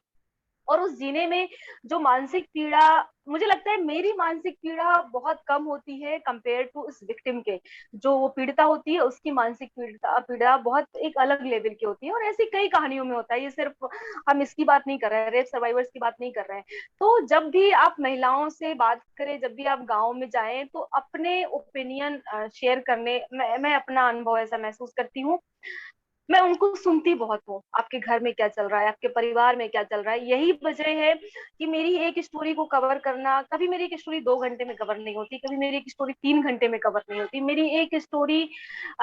और उस जीने में जो मानसिक पीड़ा, मुझे लगता है मेरी मानसिक पीड़ा बहुत कम होती है कंपेयर टू इस विक्टिम के। जो वो पीड़िता होती है उसकी मानसिक पीड़ा पीड़ा बहुत एक अलग लेवल की होती है, और ऐसी कई कहानियों में होता है। ये सिर्फ हम इसकी बात नहीं कर रहे हैं, रेप सर्वाइवर्स की बात नहीं कर रहे हैं। तो जब भी आप महिलाओं से बात करें, जब भी आप गाँव में जाएं, तो अपने ओपिनियन शेयर करने, मैं अपना अनुभव ऐसा महसूस करती हूँ, मैं उनको सुनती बहुत हूँ, आपके घर में क्या चल रहा है, आपके परिवार में क्या चल रहा है। यही वजह है कि मेरी एक स्टोरी को कवर करना, कभी मेरी एक स्टोरी 2 घंटे में कवर नहीं होती, कभी मेरी एक स्टोरी 3 घंटे में कवर नहीं होती। मेरी एक स्टोरी,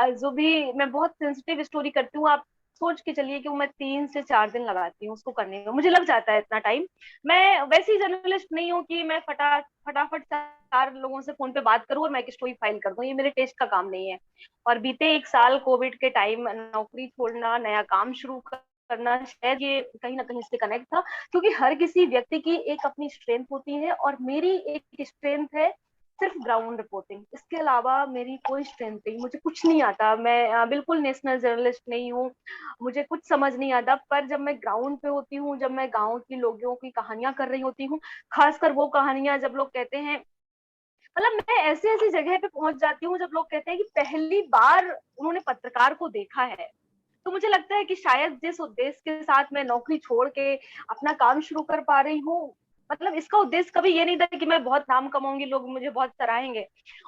जो भी मैं बहुत सेंसिटिव स्टोरी करती हूँ, आप सोच के चलिए कि वो मैं 3 से 4 दिन लगाती हूँ उसको करने में, मुझे लग जाता है इतना टाइम। मैं वैसी जर्नलिस्ट नहीं हूँ कि मैं फटाफट 4 लोगों से फोन पे बात करूँ और मैं एक स्टोरी फाइल कर दूं, ये मेरे टेस्ट का काम नहीं है। और बीते 1 साल कोविड के टाइम नौकरी छोड़ना, नया काम शुरू करना, शायद ये कहीं ना कहीं इससे कनेक्ट था, क्योंकि हर किसी व्यक्ति की एक अपनी स्ट्रेंथ होती है, और मेरी एक स्ट्रेंथ है सिर्फ ग्राउंड रिपोर्टिंग। इसके अलावा मेरी कोई स्ट्रेंथ नहीं, मुझे कुछ नहीं आता, मैं बिल्कुल नेशनल जर्नलिस्ट नहीं हूँ, मुझे कुछ समझ नहीं आता। पर जब मैं ग्राउंड पे होती हूँ, जब मैं गाँव की लोगों की कहानियां कर रही होती हूँ, खासकर वो कहानियां जब लोग कहते हैं, मतलब मैं ऐसी ऐसी जगह पे पहुंच जाती हूँ जब लोग कहते हैं कि पहली बार उन्होंने पत्रकार को देखा है, तो मुझे लगता है कि शायद जिस उद्देश्य के साथ मैं नौकरी छोड़ के अपना काम शुरू कर पा रही हूँ, मतलब इसका उद्देश्य कभी ये नहीं था कि मैं बहुत नाम कमाऊंगी, लोग मुझे बहुत सराहेंगे।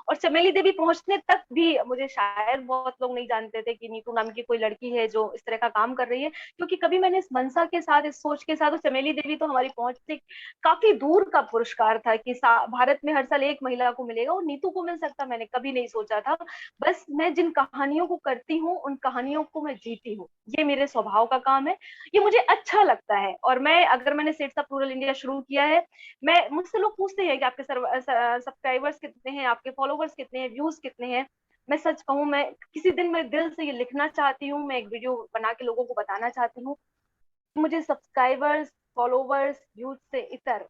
और चमेली देवी पहुंचने तक भी मुझे शायद बहुत लोग नहीं जानते थे कि नीतू नाम की कोई लड़की है जो इस तरह का काम कर रही है, क्योंकि कभी मैंने इस मनसा के साथ, इस सोच के साथ, चमेली देवी तो हमारी पहुंच से काफी दूर का पुरस्कार था कि भारत में हर साल एक महिला को मिलेगा, और नीतू को मिल सकता, मैंने कभी नहीं सोचा था। बस मैं जिन कहानियों को करती हूँ उन कहानियों को मैं जीती हूँ, ये मेरे स्वभाव का काम है, ये मुझे अच्छा लगता है। और मैंने सेट्स ऑफ रूरल इंडिया शुरू किया है, मैं मुझसे लोग पूछते हैं कि आपके सब्सक्राइबर्स कितने हैं, आपके फॉलोवर्स कितने हैं, व्यूज कितने हैं। मैं सच कहूँ, मैं किसी दिन मैं दिल से ये लिखना चाहती हूँ, मैं एक वीडियो बना के लोगों को बताना चाहती हूँ, मुझे सब्सक्राइबर्स, फॉलोवर्स, व्यूज से इतर,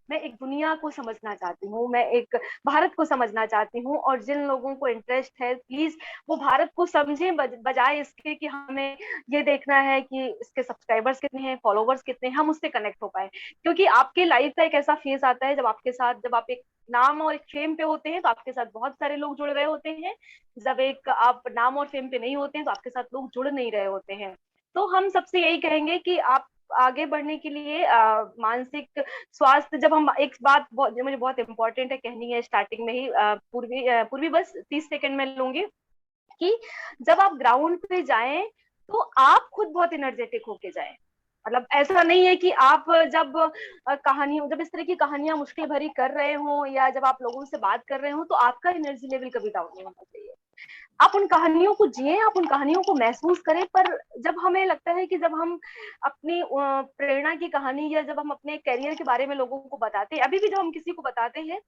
मैं एक दुनिया को समझना चाहती हूँ, मैं एक भारत को समझना चाहती हूँ। और जिन लोगों को इंटरेस्ट है, प्लीज वो भारत को समझे, बजाय इसके कि हमें ये देखना है कि इसके सब्सक्राइबर्स कितने हैं, फॉलोवर्स कितने हैं, हम उससे कनेक्ट हो पाए। क्योंकि आपके लाइफ का एक ऐसा फेज आता है जब आपके साथ, जब आप एक नाम और एक फेम पे होते हैं तो आपके साथ बहुत सारे लोग जुड़ रहे होते हैं, जब एक आप नाम और फेम पे नहीं होते हैं तो आपके साथ लोग जुड़ नहीं रहे होते हैं। तो हम सबसे यही कहेंगे कि आप आगे बढ़ने के लिए मानसिक स्वास्थ्य, जब हम एक बात जो मुझे बहुत इंपॉर्टेंट है कहनी है स्टार्टिंग में ही, पूर्वी बस 30 सेकंड में लूंगी, कि जब आप ग्राउंड पे जाएं तो आप खुद बहुत एनर्जेटिक होके जाएं। मतलब ऐसा नहीं है कि आप जब जब इस तरह की कहानियां मुश्किल भरी कर रहे हो, या जब आप लोगों से बात कर रहे हो, तो आपका एनर्जी लेवल कभी डाउन नहीं होना चाहिए। आप उन कहानियों को जिए, आप उन कहानियों को महसूस करें। पर जब हमें लगता है कि जब हम अपनी प्रेरणा की कहानी, या जब हम अपने करियर के बारे में लोगों को बताते हैं, अभी भी जब हम किसी को बताते हैं,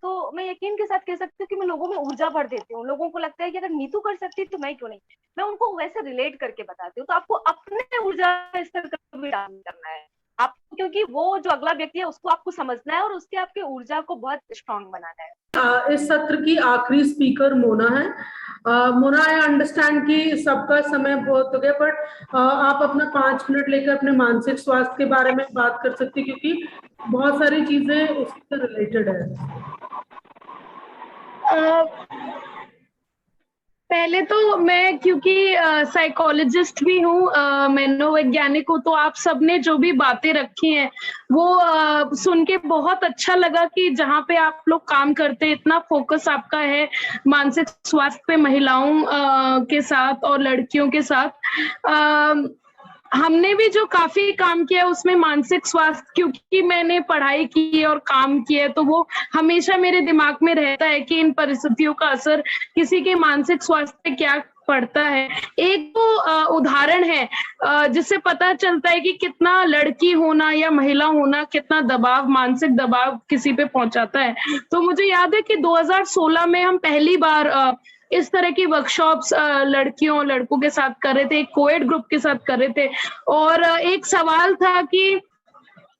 तो मैं यकीन के साथ कह सकती हूँ कि मैं लोगों में ऊर्जा भर देती हूँ। लोगों को लगता है कि अगर नीतू कर सकती तो मैं क्यों नहीं, मैं उनको वैसे रिलेट करके बताती हूँ। तो आपको अपने ऊर्जा स्तर कभी डाउन नहीं करना है आपको, क्योंकि वो जो अगला व्यक्ति है उसको आपको समझना है, और उसके आपके ऊर्जा को बहुत स्ट्रांग बनाना है। इस सत्र की आखिरी स्पीकर मोना है। मोना, आई अंडरस्टैंड कि सबका समय बहुत हो गया, बट आप अपना 5 मिनट लेकर अपने मानसिक स्वास्थ्य के बारे में बात कर सकती, क्योंकि बहुत सारी चीजें उससे रिलेटेड है। पहले तो मैं, क्योंकि साइकोलॉजिस्ट भी हूँ, मनोवैज्ञानिक हूँ, तो आप सबने जो भी बातें रखी हैं वो सुन के बहुत अच्छा लगा कि जहाँ पे आप लोग काम करते हैं इतना फोकस आपका है मानसिक स्वास्थ्य पे, महिलाओं के साथ और लड़कियों के साथ। हमने भी जो काफी काम किया उसमें मानसिक स्वास्थ्य, क्योंकि मैंने पढ़ाई की है और काम किया है, तो वो हमेशा मेरे दिमाग में रहता है कि इन परिस्थितियों का असर किसी के मानसिक स्वास्थ्य पे क्या पड़ता है। एक तो उदाहरण है जिससे पता चलता है कि कितना लड़की होना या महिला होना कितना दबाव, मानसिक दबाव किसी पे पहुंचाता है। तो मुझे याद है कि 2016 में हम पहली बार इस तरह की वर्कशॉप्स लड़कियों और लड़कों के साथ कर रहे थे, एक कोएड ग्रुप के साथ कर रहे थे, और एक सवाल था कि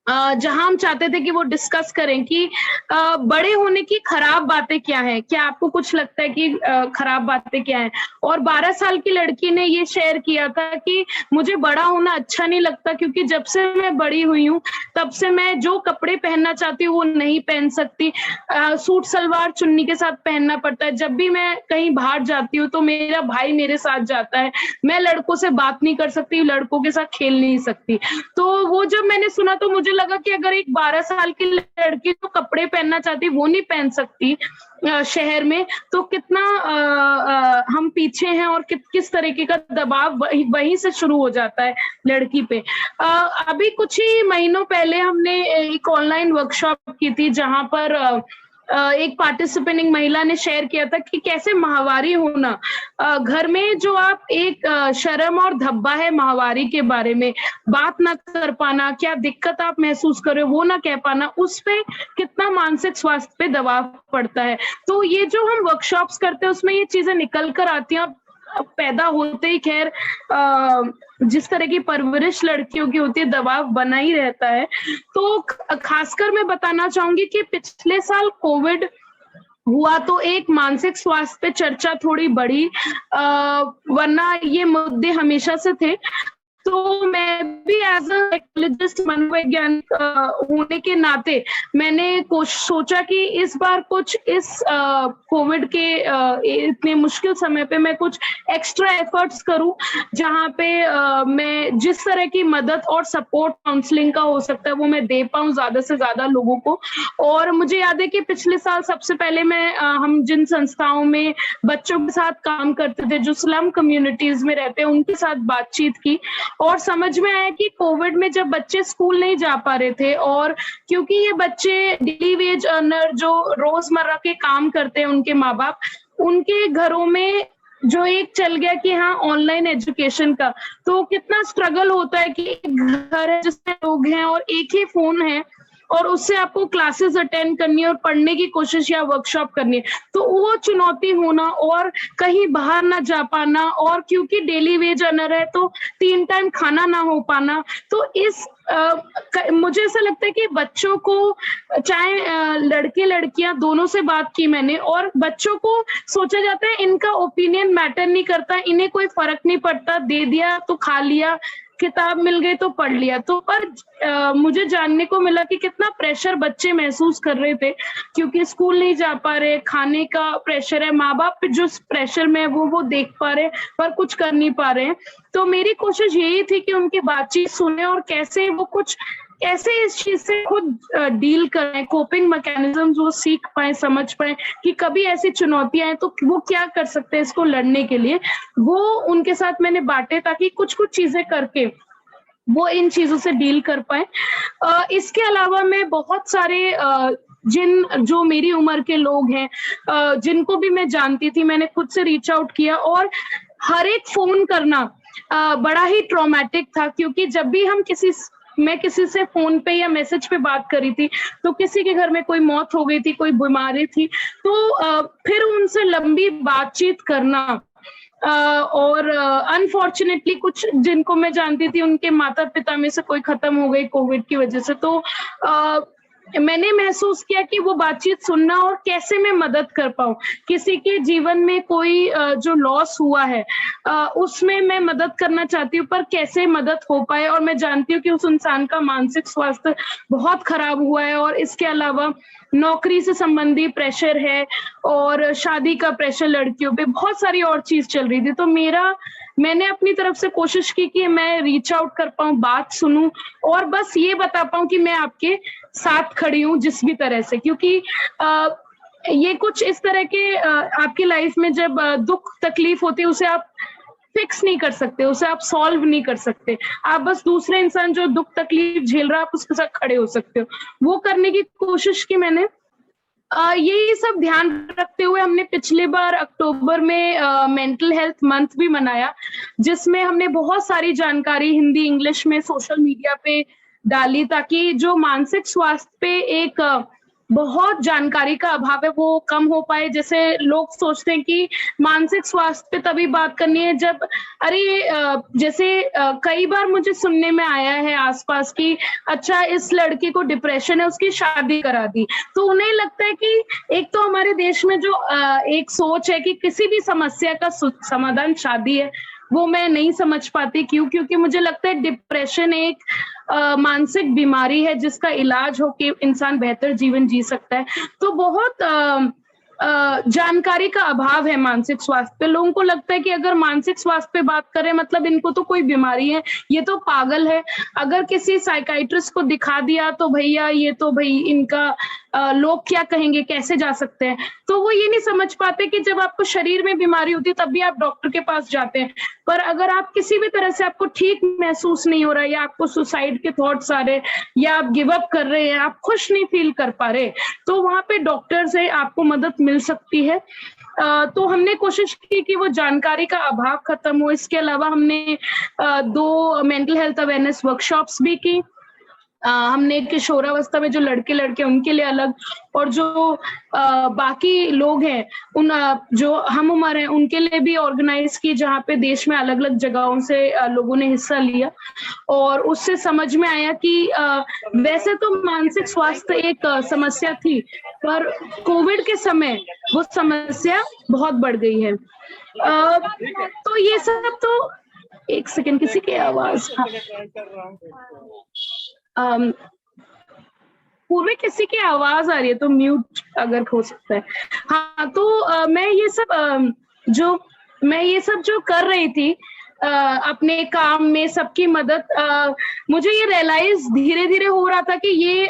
जहां हम चाहते थे कि वो डिस्कस करें कि बड़े होने की खराब बातें क्या है, क्या आपको कुछ लगता है कि खराब बातें क्या है। और 12 साल की लड़की ने ये शेयर किया था कि मुझे बड़ा होना अच्छा नहीं लगता, क्योंकि जब से मैं बड़ी हुई हूँ तब से मैं जो कपड़े पहनना चाहती हूँ वो नहीं पहन सकती, सूट सलवार चुन्नी के साथ पहनना पड़ता है। जब भी मैं कहीं बाहर जाती हूँ तो मेरा भाई मेरे साथ जाता है, मैं लड़कों से बात नहीं कर सकती, लड़कों के साथ खेल नहीं सकती। तो वो जब मैंने सुना तो मुझे लगा कि अगर एक 12 साल की लड़की तो कपड़े पहनना चाहती वो नहीं पहन सकती शहर में, तो कितना हम पीछे हैं, और किस तरीके का दबाव वहीं से शुरू हो जाता है लड़की पे। अभी कुछ ही महीनों पहले हमने एक ऑनलाइन वर्कशॉप की थी जहां पर एक पार्टिसिपेंटिंग महिला ने शेयर किया था कि कैसे माहवारी होना, घर में जो आप एक शर्म और धब्बा है माहवारी के बारे में, बात ना कर पाना, क्या दिक्कत आप महसूस कर रहे हो वो ना कह पाना, उस पे कितना मानसिक स्वास्थ्य पे दबाव पड़ता है। तो ये जो हम वर्कशॉप्स करते हैं उसमें ये चीजें निकल कर आती हैं। पैदा होते ही खैर जिस तरह की परवरिश लड़कियों की होती है दबाव बना ही रहता है। तो खासकर मैं बताना चाहूंगी कि पिछले साल कोविड हुआ तो एक मानसिक स्वास्थ्य पे चर्चा थोड़ी बढ़ी, वरना ये मुद्दे हमेशा से थे। तो मैं भी एज अ साइकोलॉजिस्ट, मनोवैज्ञानिक होने के नाते मैंने सोचा कि इस बार कुछ इस कोविड के इतने मुश्किल समय पे मैं कुछ एक्स्ट्रा एफर्ट्स करूं, जहां पे मैं जिस तरह की मदद और सपोर्ट काउंसलिंग का हो सकता है वो मैं दे पाऊं ज्यादा से ज्यादा लोगों को। और मुझे याद है कि पिछले साल सबसे पहले मैं हम जिन संस्थाओं में बच्चों के साथ काम करते थे जो स्लम कम्युनिटीज में रहते हैं उनके साथ बातचीत की, और समझ में आया कि कोविड में जब बच्चे स्कूल नहीं जा पा रहे थे, और क्योंकि ये बच्चे डेली वेज अर्नर जो रोजमर्रा के काम करते हैं, उनके माँ बाप, उनके घरों में जो एक चल गया कि हाँ ऑनलाइन एजुकेशन का, तो कितना स्ट्रगल होता है कि एक घर है जिसमें लोग हैं और एक ही फोन है और उससे आपको क्लासेस अटेंड करनी है और पढ़ने की कोशिश या वर्कशॉप करनी है, तो वो चुनौती होना और कहीं बाहर ना जा पाना, और क्योंकि डेली वेज अर्नर है तो 3 टाइम खाना ना हो पाना। तो इस मुझे ऐसा लगता है कि बच्चों को, चाहे लड़के लड़कियां दोनों से बात की मैंने, और बच्चों को सोचा जाता है इनका ओपिनियन मैटर नहीं करता, इन्हें कोई फर्क नहीं पड़ता, दे दिया तो खा लिया, किताब मिल गई तो पढ़ लिया। तो पर मुझे जानने को मिला कि कितना प्रेशर बच्चे महसूस कर रहे थे, क्योंकि स्कूल नहीं जा पा रहे, खाने का प्रेशर है, माँ बाप जो प्रेशर में है वो देख पा रहे पर कुछ कर नहीं पा रहे हैं। तो मेरी कोशिश यही थी कि उनकी बातचीत सुने और कैसे वो कुछ कैसे इस चीज से खुद डील करें, कोपिंग मैकेनिज्म्स वो सीख पाए, समझ पाए कि कभी ऐसी चुनौतियां आए तो वो क्या कर सकते हैं इसको लड़ने के लिए। वो उनके साथ मैंने बांटे ताकि कुछ कुछ चीजें करके वो इन चीजों से डील कर पाए। इसके अलावा मैं बहुत सारे जो मेरी उम्र के लोग हैं जिनको भी मैं जानती थी, मैंने खुद से रीच आउट किया, और हर एक फोन करना बड़ा ही ट्रॉमेटिक था, क्योंकि जब भी मैं किसी से फोन पे या मैसेज पे बात करी थी तो किसी के घर में कोई मौत हो गई थी, कोई बीमारी थी, तो फिर उनसे लंबी बातचीत करना, और अनफॉर्चुनेटली कुछ जिनको मैं जानती थी उनके माता पिता में से कोई खत्म हो गई कोविड की वजह से। तो मैंने महसूस किया कि वो बातचीत सुनना और कैसे मैं मदद कर पाऊं, किसी के जीवन में कोई जो लॉस हुआ है उसमें मैं मदद करना चाहती हूँ, पर कैसे मदद हो पाए। और मैं जानती हूँ कि उस इंसान का मानसिक स्वास्थ्य बहुत खराब हुआ है और इसके अलावा नौकरी से संबंधी प्रेशर है और शादी का प्रेशर लड़कियों पे, बहुत सारी और चीज चल रही थी। तो मैंने अपनी तरफ से कोशिश की कि मैं रीच आउट कर पाऊं, बात सुनूं और बस ये बता पाऊं कि मैं आपके साथ खड़ी हूँ जिस भी तरह से, क्योंकि ये कुछ इस तरह के आपकी लाइफ में जब दुख तकलीफ होती है उसे आप फिक्स नहीं कर सकते, उसे आप सॉल्व नहीं कर सकते। आप बस दूसरे इंसान जो दुख तकलीफ झेल रहा है आप उसके साथ खड़े हो सकते हो, वो करने की कोशिश की मैंने। यही सब ध्यान रखते हुए हमने पिछले बार अक्टूबर में मेंटल हेल्थ मंथ भी मनाया, जिसमें हमने बहुत सारी जानकारी हिंदी इंग्लिश में सोशल मीडिया पे डाली, ताकि जो मानसिक स्वास्थ्य पे एक बहुत जानकारी का अभाव है वो कम हो पाए। जैसे लोग सोचते हैं कि मानसिक स्वास्थ्य पे तभी बात करनी है जब, अरे जैसे कई बार मुझे सुनने में आया है आसपास की, अच्छा इस लड़के को डिप्रेशन है उसकी शादी करा दी। तो उन्हें लगता है कि एक तो हमारे देश में जो एक सोच है कि किसी भी समस्या का समाधान शादी है, वो मैं नहीं समझ पाती। क्योंकि मुझे लगता है डिप्रेशन एक मानसिक बीमारी है जिसका इलाज होके इंसान बेहतर जीवन जी सकता है। तो बहुत जानकारी का अभाव है मानसिक स्वास्थ्य पे। लोगों को लगता है कि अगर मानसिक स्वास्थ्य पे बात करें मतलब इनको तो कोई बीमारी है, ये तो पागल है। अगर किसी साइकाइट्रिस्ट को दिखा दिया तो भैया ये तो भाई इनका लोग क्या कहेंगे, कैसे जा सकते हैं। तो वो ये नहीं समझ पाते कि जब आपको शरीर में बीमारी होती है तब भी आप डॉक्टर के पास जाते हैं, पर अगर आप किसी भी तरह से आपको ठीक महसूस नहीं हो रहा है या आपको सुसाइड के थॉट्स आ रहे या आप गिव अप कर रहे हैं, आप खुश नहीं फील कर पा रहे, तो वहां पे डॉक्टर से आपको मदद मिल सकती है। तो हमने कोशिश की कि वो जानकारी का अभाव खत्म हो। इसके अलावा हमने 2 मेंटल हेल्थ अवेयरनेस वर्कशॉप्स भी की। हमने किशोरावस्था में जो लड़के लड़के उनके लिए अलग, और जो बाकी लोग हैं उन जो हम उम्र हैं उनके लिए भी ऑर्गेनाइज की, जहाँ पे देश में अलग अलग जगहों से लोगों ने हिस्सा लिया। और उससे समझ में आया कि वैसे तो मानसिक स्वास्थ्य एक समस्या थी, पर कोविड के समय वो समस्या बहुत बढ़ गई है। तो ये सब तो, एक सेकेंड किसी की आवाज, पूर्व किसी की आवाज आ रही है तो म्यूट अगर हो सकता है। हाँ, तो मैं ये सब जो कर रही थी अपने काम में सबकी मदद, मुझे ये रियलाइज धीरे धीरे हो रहा था कि ये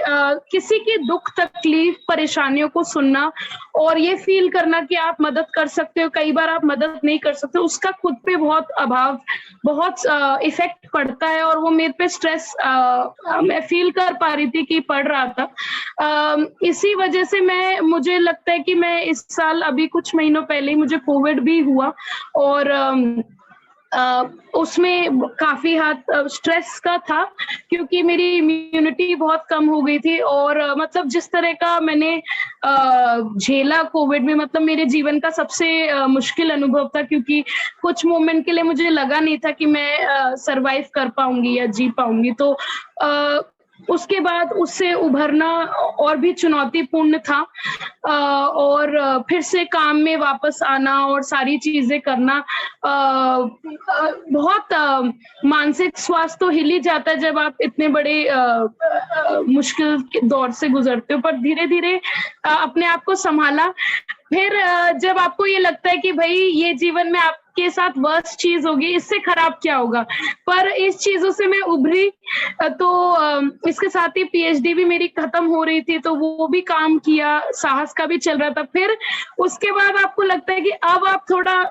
किसी की दुख तकलीफ परेशानियों को सुनना और ये फील करना कि आप मदद कर सकते हो, कई बार आप मदद नहीं कर सकते, उसका खुद पे बहुत अभाव, बहुत इफेक्ट पड़ता है। और वो मेरे पे स्ट्रेस मैं फील कर पा रही थी कि पड़ रहा था। इसी वजह से मुझे लगता है कि मैं इस साल अभी कुछ महीनों पहले ही मुझे कोविड भी हुआ और उसमें काफी हद स्ट्रेस का था, क्योंकि मेरी इम्यूनिटी बहुत कम हो गई थी। और मतलब जिस तरह का मैंने झेला कोविड में, मतलब मेरे जीवन का सबसे मुश्किल अनुभव था, क्योंकि कुछ मोमेंट के लिए मुझे लगा नहीं था कि मैं सरवाइव कर पाऊंगी या जी पाऊंगी। तो उसके बाद उससे उभरना और भी चुनौतीपूर्ण था, और फिर से काम में वापस आना और सारी चीजें करना, बहुत मानसिक स्वास्थ्य तो हिल ही जाता है जब आप इतने बड़े मुश्किल दौर से गुजरते हो। पर धीरे धीरे अपने आप को संभाला। फिर जब आपको ये लगता है कि भाई ये जीवन में आपके साथ वर्स्ट चीज होगी, इससे खराब क्या होगा, पर इस चीजों से मैं उभरी। तो इसके साथ ही पीएचडी भी मेरी खत्म हो रही थी, तो वो भी काम किया, साहस का भी चल रहा था। फिर उसके बाद आपको लगता है कि अब आप थोड़ा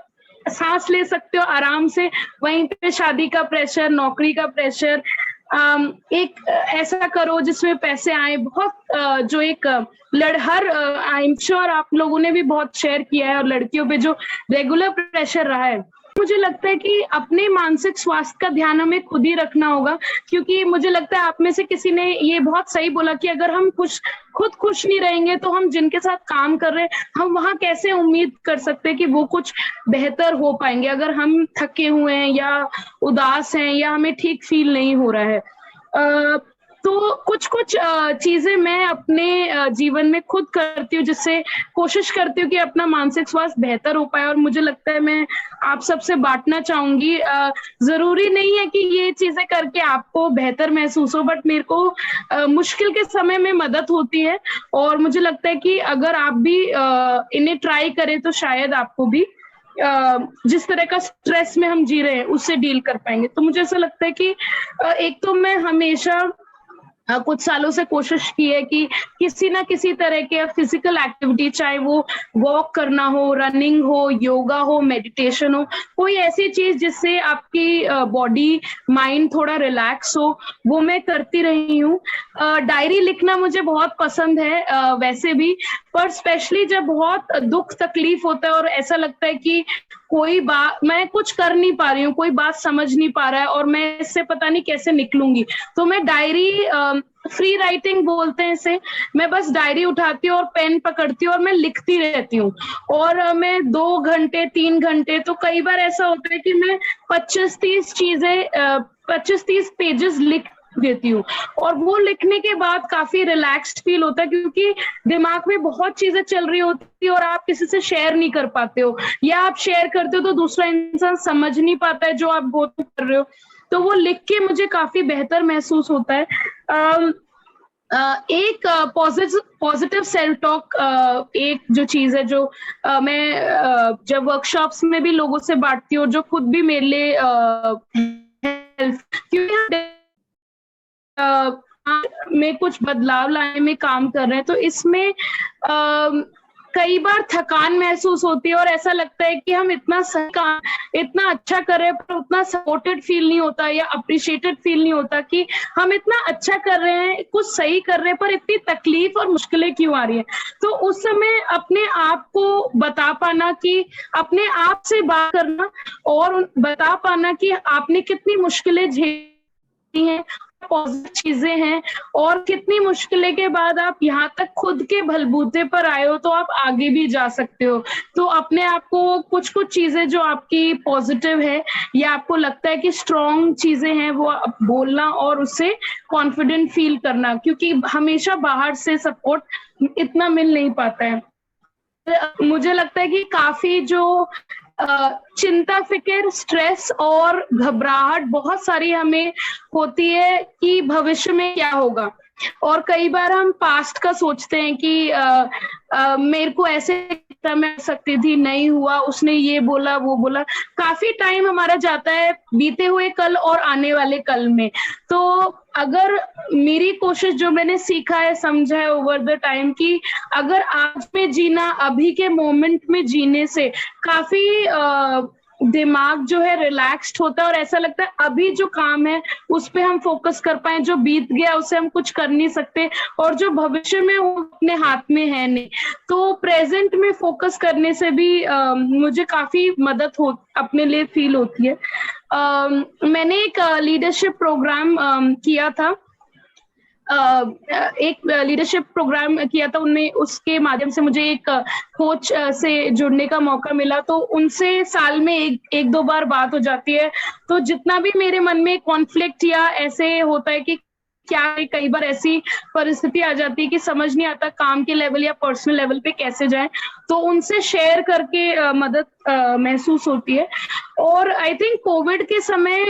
सांस ले सकते हो आराम से। वहीं पे शादी का प्रेशर, नौकरी का प्रेशर, एक ऐसा करो जिसमें पैसे आए, बहुत जो एक हर आई एम श्योर आप लोगों ने भी बहुत शेयर किया है, और लड़कियों पे जो रेगुलर प्रेशर रहा है। मुझे लगता है कि अपने मानसिक स्वास्थ्य का ध्यान हमें खुद ही रखना होगा, क्योंकि मुझे लगता है आप में से किसी ने ये बहुत सही बोला कि अगर हम खुद खुश नहीं रहेंगे तो हम जिनके साथ काम कर रहे हैं हम वहां कैसे उम्मीद कर सकते हैं कि वो कुछ बेहतर हो पाएंगे, अगर हम थके हुए हैं या उदास हैं या हमें ठीक फील नहीं हो रहा है। तो कुछ कुछ चीजें मैं अपने जीवन में खुद करती हूँ, जिससे कोशिश करती हूँ कि अपना मानसिक स्वास्थ्य बेहतर हो पाए, और मुझे लगता है मैं आप सबसे बांटना चाहूंगी। जरूरी नहीं है कि ये चीजें करके आपको बेहतर महसूस हो, बट मेरे को मुश्किल के समय में मदद होती है, और मुझे लगता है कि अगर आप भी इन्हें ट्राई करें तो शायद आपको भी जिस तरह का स्ट्रेस में हम जी रहे हैं उससे डील कर पाएंगे। तो मुझे ऐसा लगता है कि एक तो मैं हमेशा कुछ सालों से कोशिश की है कि किसी ना किसी तरह के फिजिकल एक्टिविटी, चाहे वो वॉक करना हो, रनिंग हो, योगा हो, मेडिटेशन हो, कोई ऐसी चीज जिससे आपकी बॉडी माइंड थोड़ा रिलैक्स हो, वो मैं करती रही हूँ। डायरी लिखना मुझे बहुत पसंद है वैसे भी, पर स्पेशली जब बहुत दुख तकलीफ होता है और ऐसा लगता है कि कोई बात मैं कुछ कर नहीं पा रही हूँ, कोई बात समझ नहीं पा रहा है और मैं इससे पता नहीं कैसे निकलूंगी, तो मैं डायरी, फ्री राइटिंग बोलते हैं इसे, मैं बस डायरी उठाती हूँ और पेन पकड़ती हूँ और मैं लिखती रहती हूँ। और मैं 2 घंटे 3 घंटे, तो कई बार ऐसा होता है कि मैं 25-30 पेजेस लिख देती हूँ, और वो लिखने के बाद काफी रिलैक्स्ड फील होता है, क्योंकि दिमाग में बहुत चीजें चल रही होती है और आप किसी से शेयर नहीं कर पाते हो, या आप शेयर करते हो तो दूसरा इंसान समझ नहीं पाता है जो आप बोल कर रहे हो। तो वो लिख के मुझे काफी बेहतर महसूस होता है। एक पॉजिटिव सेल्फ टॉक, एक जो चीज है जो मैं जब वर्कशॉप्स में भी लोगों से बांटती हूँ, जो खुद भी मेरे लिए हेल्प, क्योंकि में कुछ बदलाव लाने में काम कर रहे हैं, तो इसमें कई बार थकान महसूस होती है और ऐसा लगता है कि हम इतना अच्छा कर रहे हैं पर उतना सपोर्टेड फील नहीं होता या अप्रिशिएटेड फील नहीं होता कि हम इतना अच्छा कर रहे हैं, कुछ सही कर रहे हैं, पर इतनी तकलीफ और मुश्किलें क्यों आ रही है। तो उस समय अपने आप को बता पाना, कि अपने आप से बात करना और बता पाना कि आपने कितनी मुश्किलें झेली हैं, पॉजिटिव चीजें हैं, और कितनी मुश्किलें के बाद आप यहाँ तक खुद के बलबूते पर आए हो, तो आप आगे भी जा सकते हो। तो अपने आप को कुछ कुछ चीजें जो आपकी पॉजिटिव है या आपको लगता है कि स्ट्रॉन्ग चीजें हैं, वो बोलना और उससे कॉन्फिडेंट फील करना, क्योंकि हमेशा बाहर से सपोर्ट इतना मिल नहीं पाता है। मुझे लगता है कि काफी जो चिंता, फिक्र, स्ट्रेस और घबराहट बहुत सारी हमें होती है कि भविष्य में क्या होगा, और कई बार हम पास्ट का सोचते हैं कि मेरे को ऐसे मैं सकती थी, नहीं हुआ, उसने ये बोला वो बोला। काफी टाइम हमारा जाता है बीते हुए कल और आने वाले कल में। तो अगर मेरी कोशिश, जो मैंने सीखा है, समझा है ओवर द टाइम, कि अगर आज में जीना, अभी के मोमेंट में जीने से काफी दिमाग जो है रिलैक्स्ड होता है और ऐसा लगता है अभी जो काम है उस पे हम फोकस कर पाए, जो बीत गया उसे हम कुछ कर नहीं सकते, और जो भविष्य में वो अपने हाथ में है नहीं। तो प्रेजेंट में फोकस करने से भी मुझे काफी मदद अपने लिए फील होती है। मैंने एक लीडरशिप प्रोग्राम किया था, एक लीडरशिप प्रोग्राम किया था उनमें, उसके माध्यम से मुझे एक कोच से जुड़ने का मौका मिला। तो उनसे साल में एक दो बार बात हो जाती है, तो जितना भी मेरे मन में कॉन्फ्लिक्ट या ऐसे होता है कि क्या कई बार ऐसी परिस्थिति आ जाती है कि समझ नहीं आता काम के लेवल या पर्सनल लेवल पे कैसे जाए, तो उनसे शेयर करके मदद महसूस होती है। और आई थिंक कोविड के समय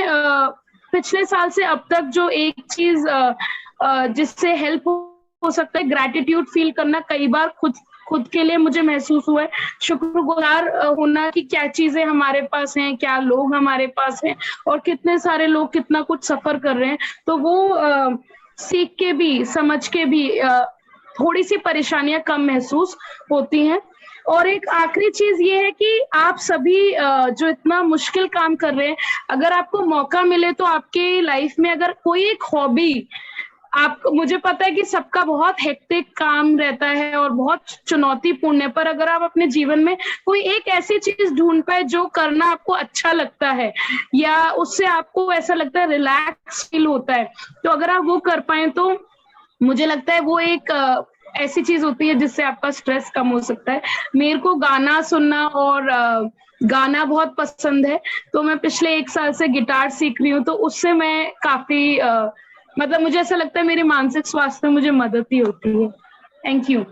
पिछले साल से अब तक जो एक चीज जिससे हेल्प हो सकता है, ग्रैटिट्यूड फील करना। कई बार खुद के लिए मुझे महसूस हुआ है शुक्रगुजार होना कि क्या चीजें हमारे पास हैं, क्या लोग हमारे पास हैं, और कितने सारे लोग कितना कुछ सफर कर रहे हैं। तो वो सीख के भी, समझ के भी थोड़ी सी परेशानियां कम महसूस होती हैं। और एक आखिरी चीज ये है कि आप सभी जो इतना मुश्किल काम कर रहे हैं, अगर आपको मौका मिले तो आपके लाइफ में अगर कोई एक हॉबी, मुझे पता है कि सबका बहुत हेक्टिक काम रहता है और बहुत चुनौतीपूर्ण है, पर अगर आप अपने जीवन में कोई एक ऐसी चीज ढूंढ पाए जो करना आपको अच्छा लगता है या उससे आपको ऐसा लगता है रिलैक्स फील होता है, तो अगर आप वो कर पाए तो मुझे लगता है वो एक ऐसी चीज होती है जिससे आपका स्ट्रेस कम हो सकता है। मेरे को गाना सुनना और गाना बहुत पसंद है, तो मैं पिछले 1 साल से गिटार सीख रही हूँ, तो उससे मैं काफी मतलब मुझे ऐसा लगता है मेरे मानसिक स्वास्थ्य में मुझे मदद ही होती है। Thank you.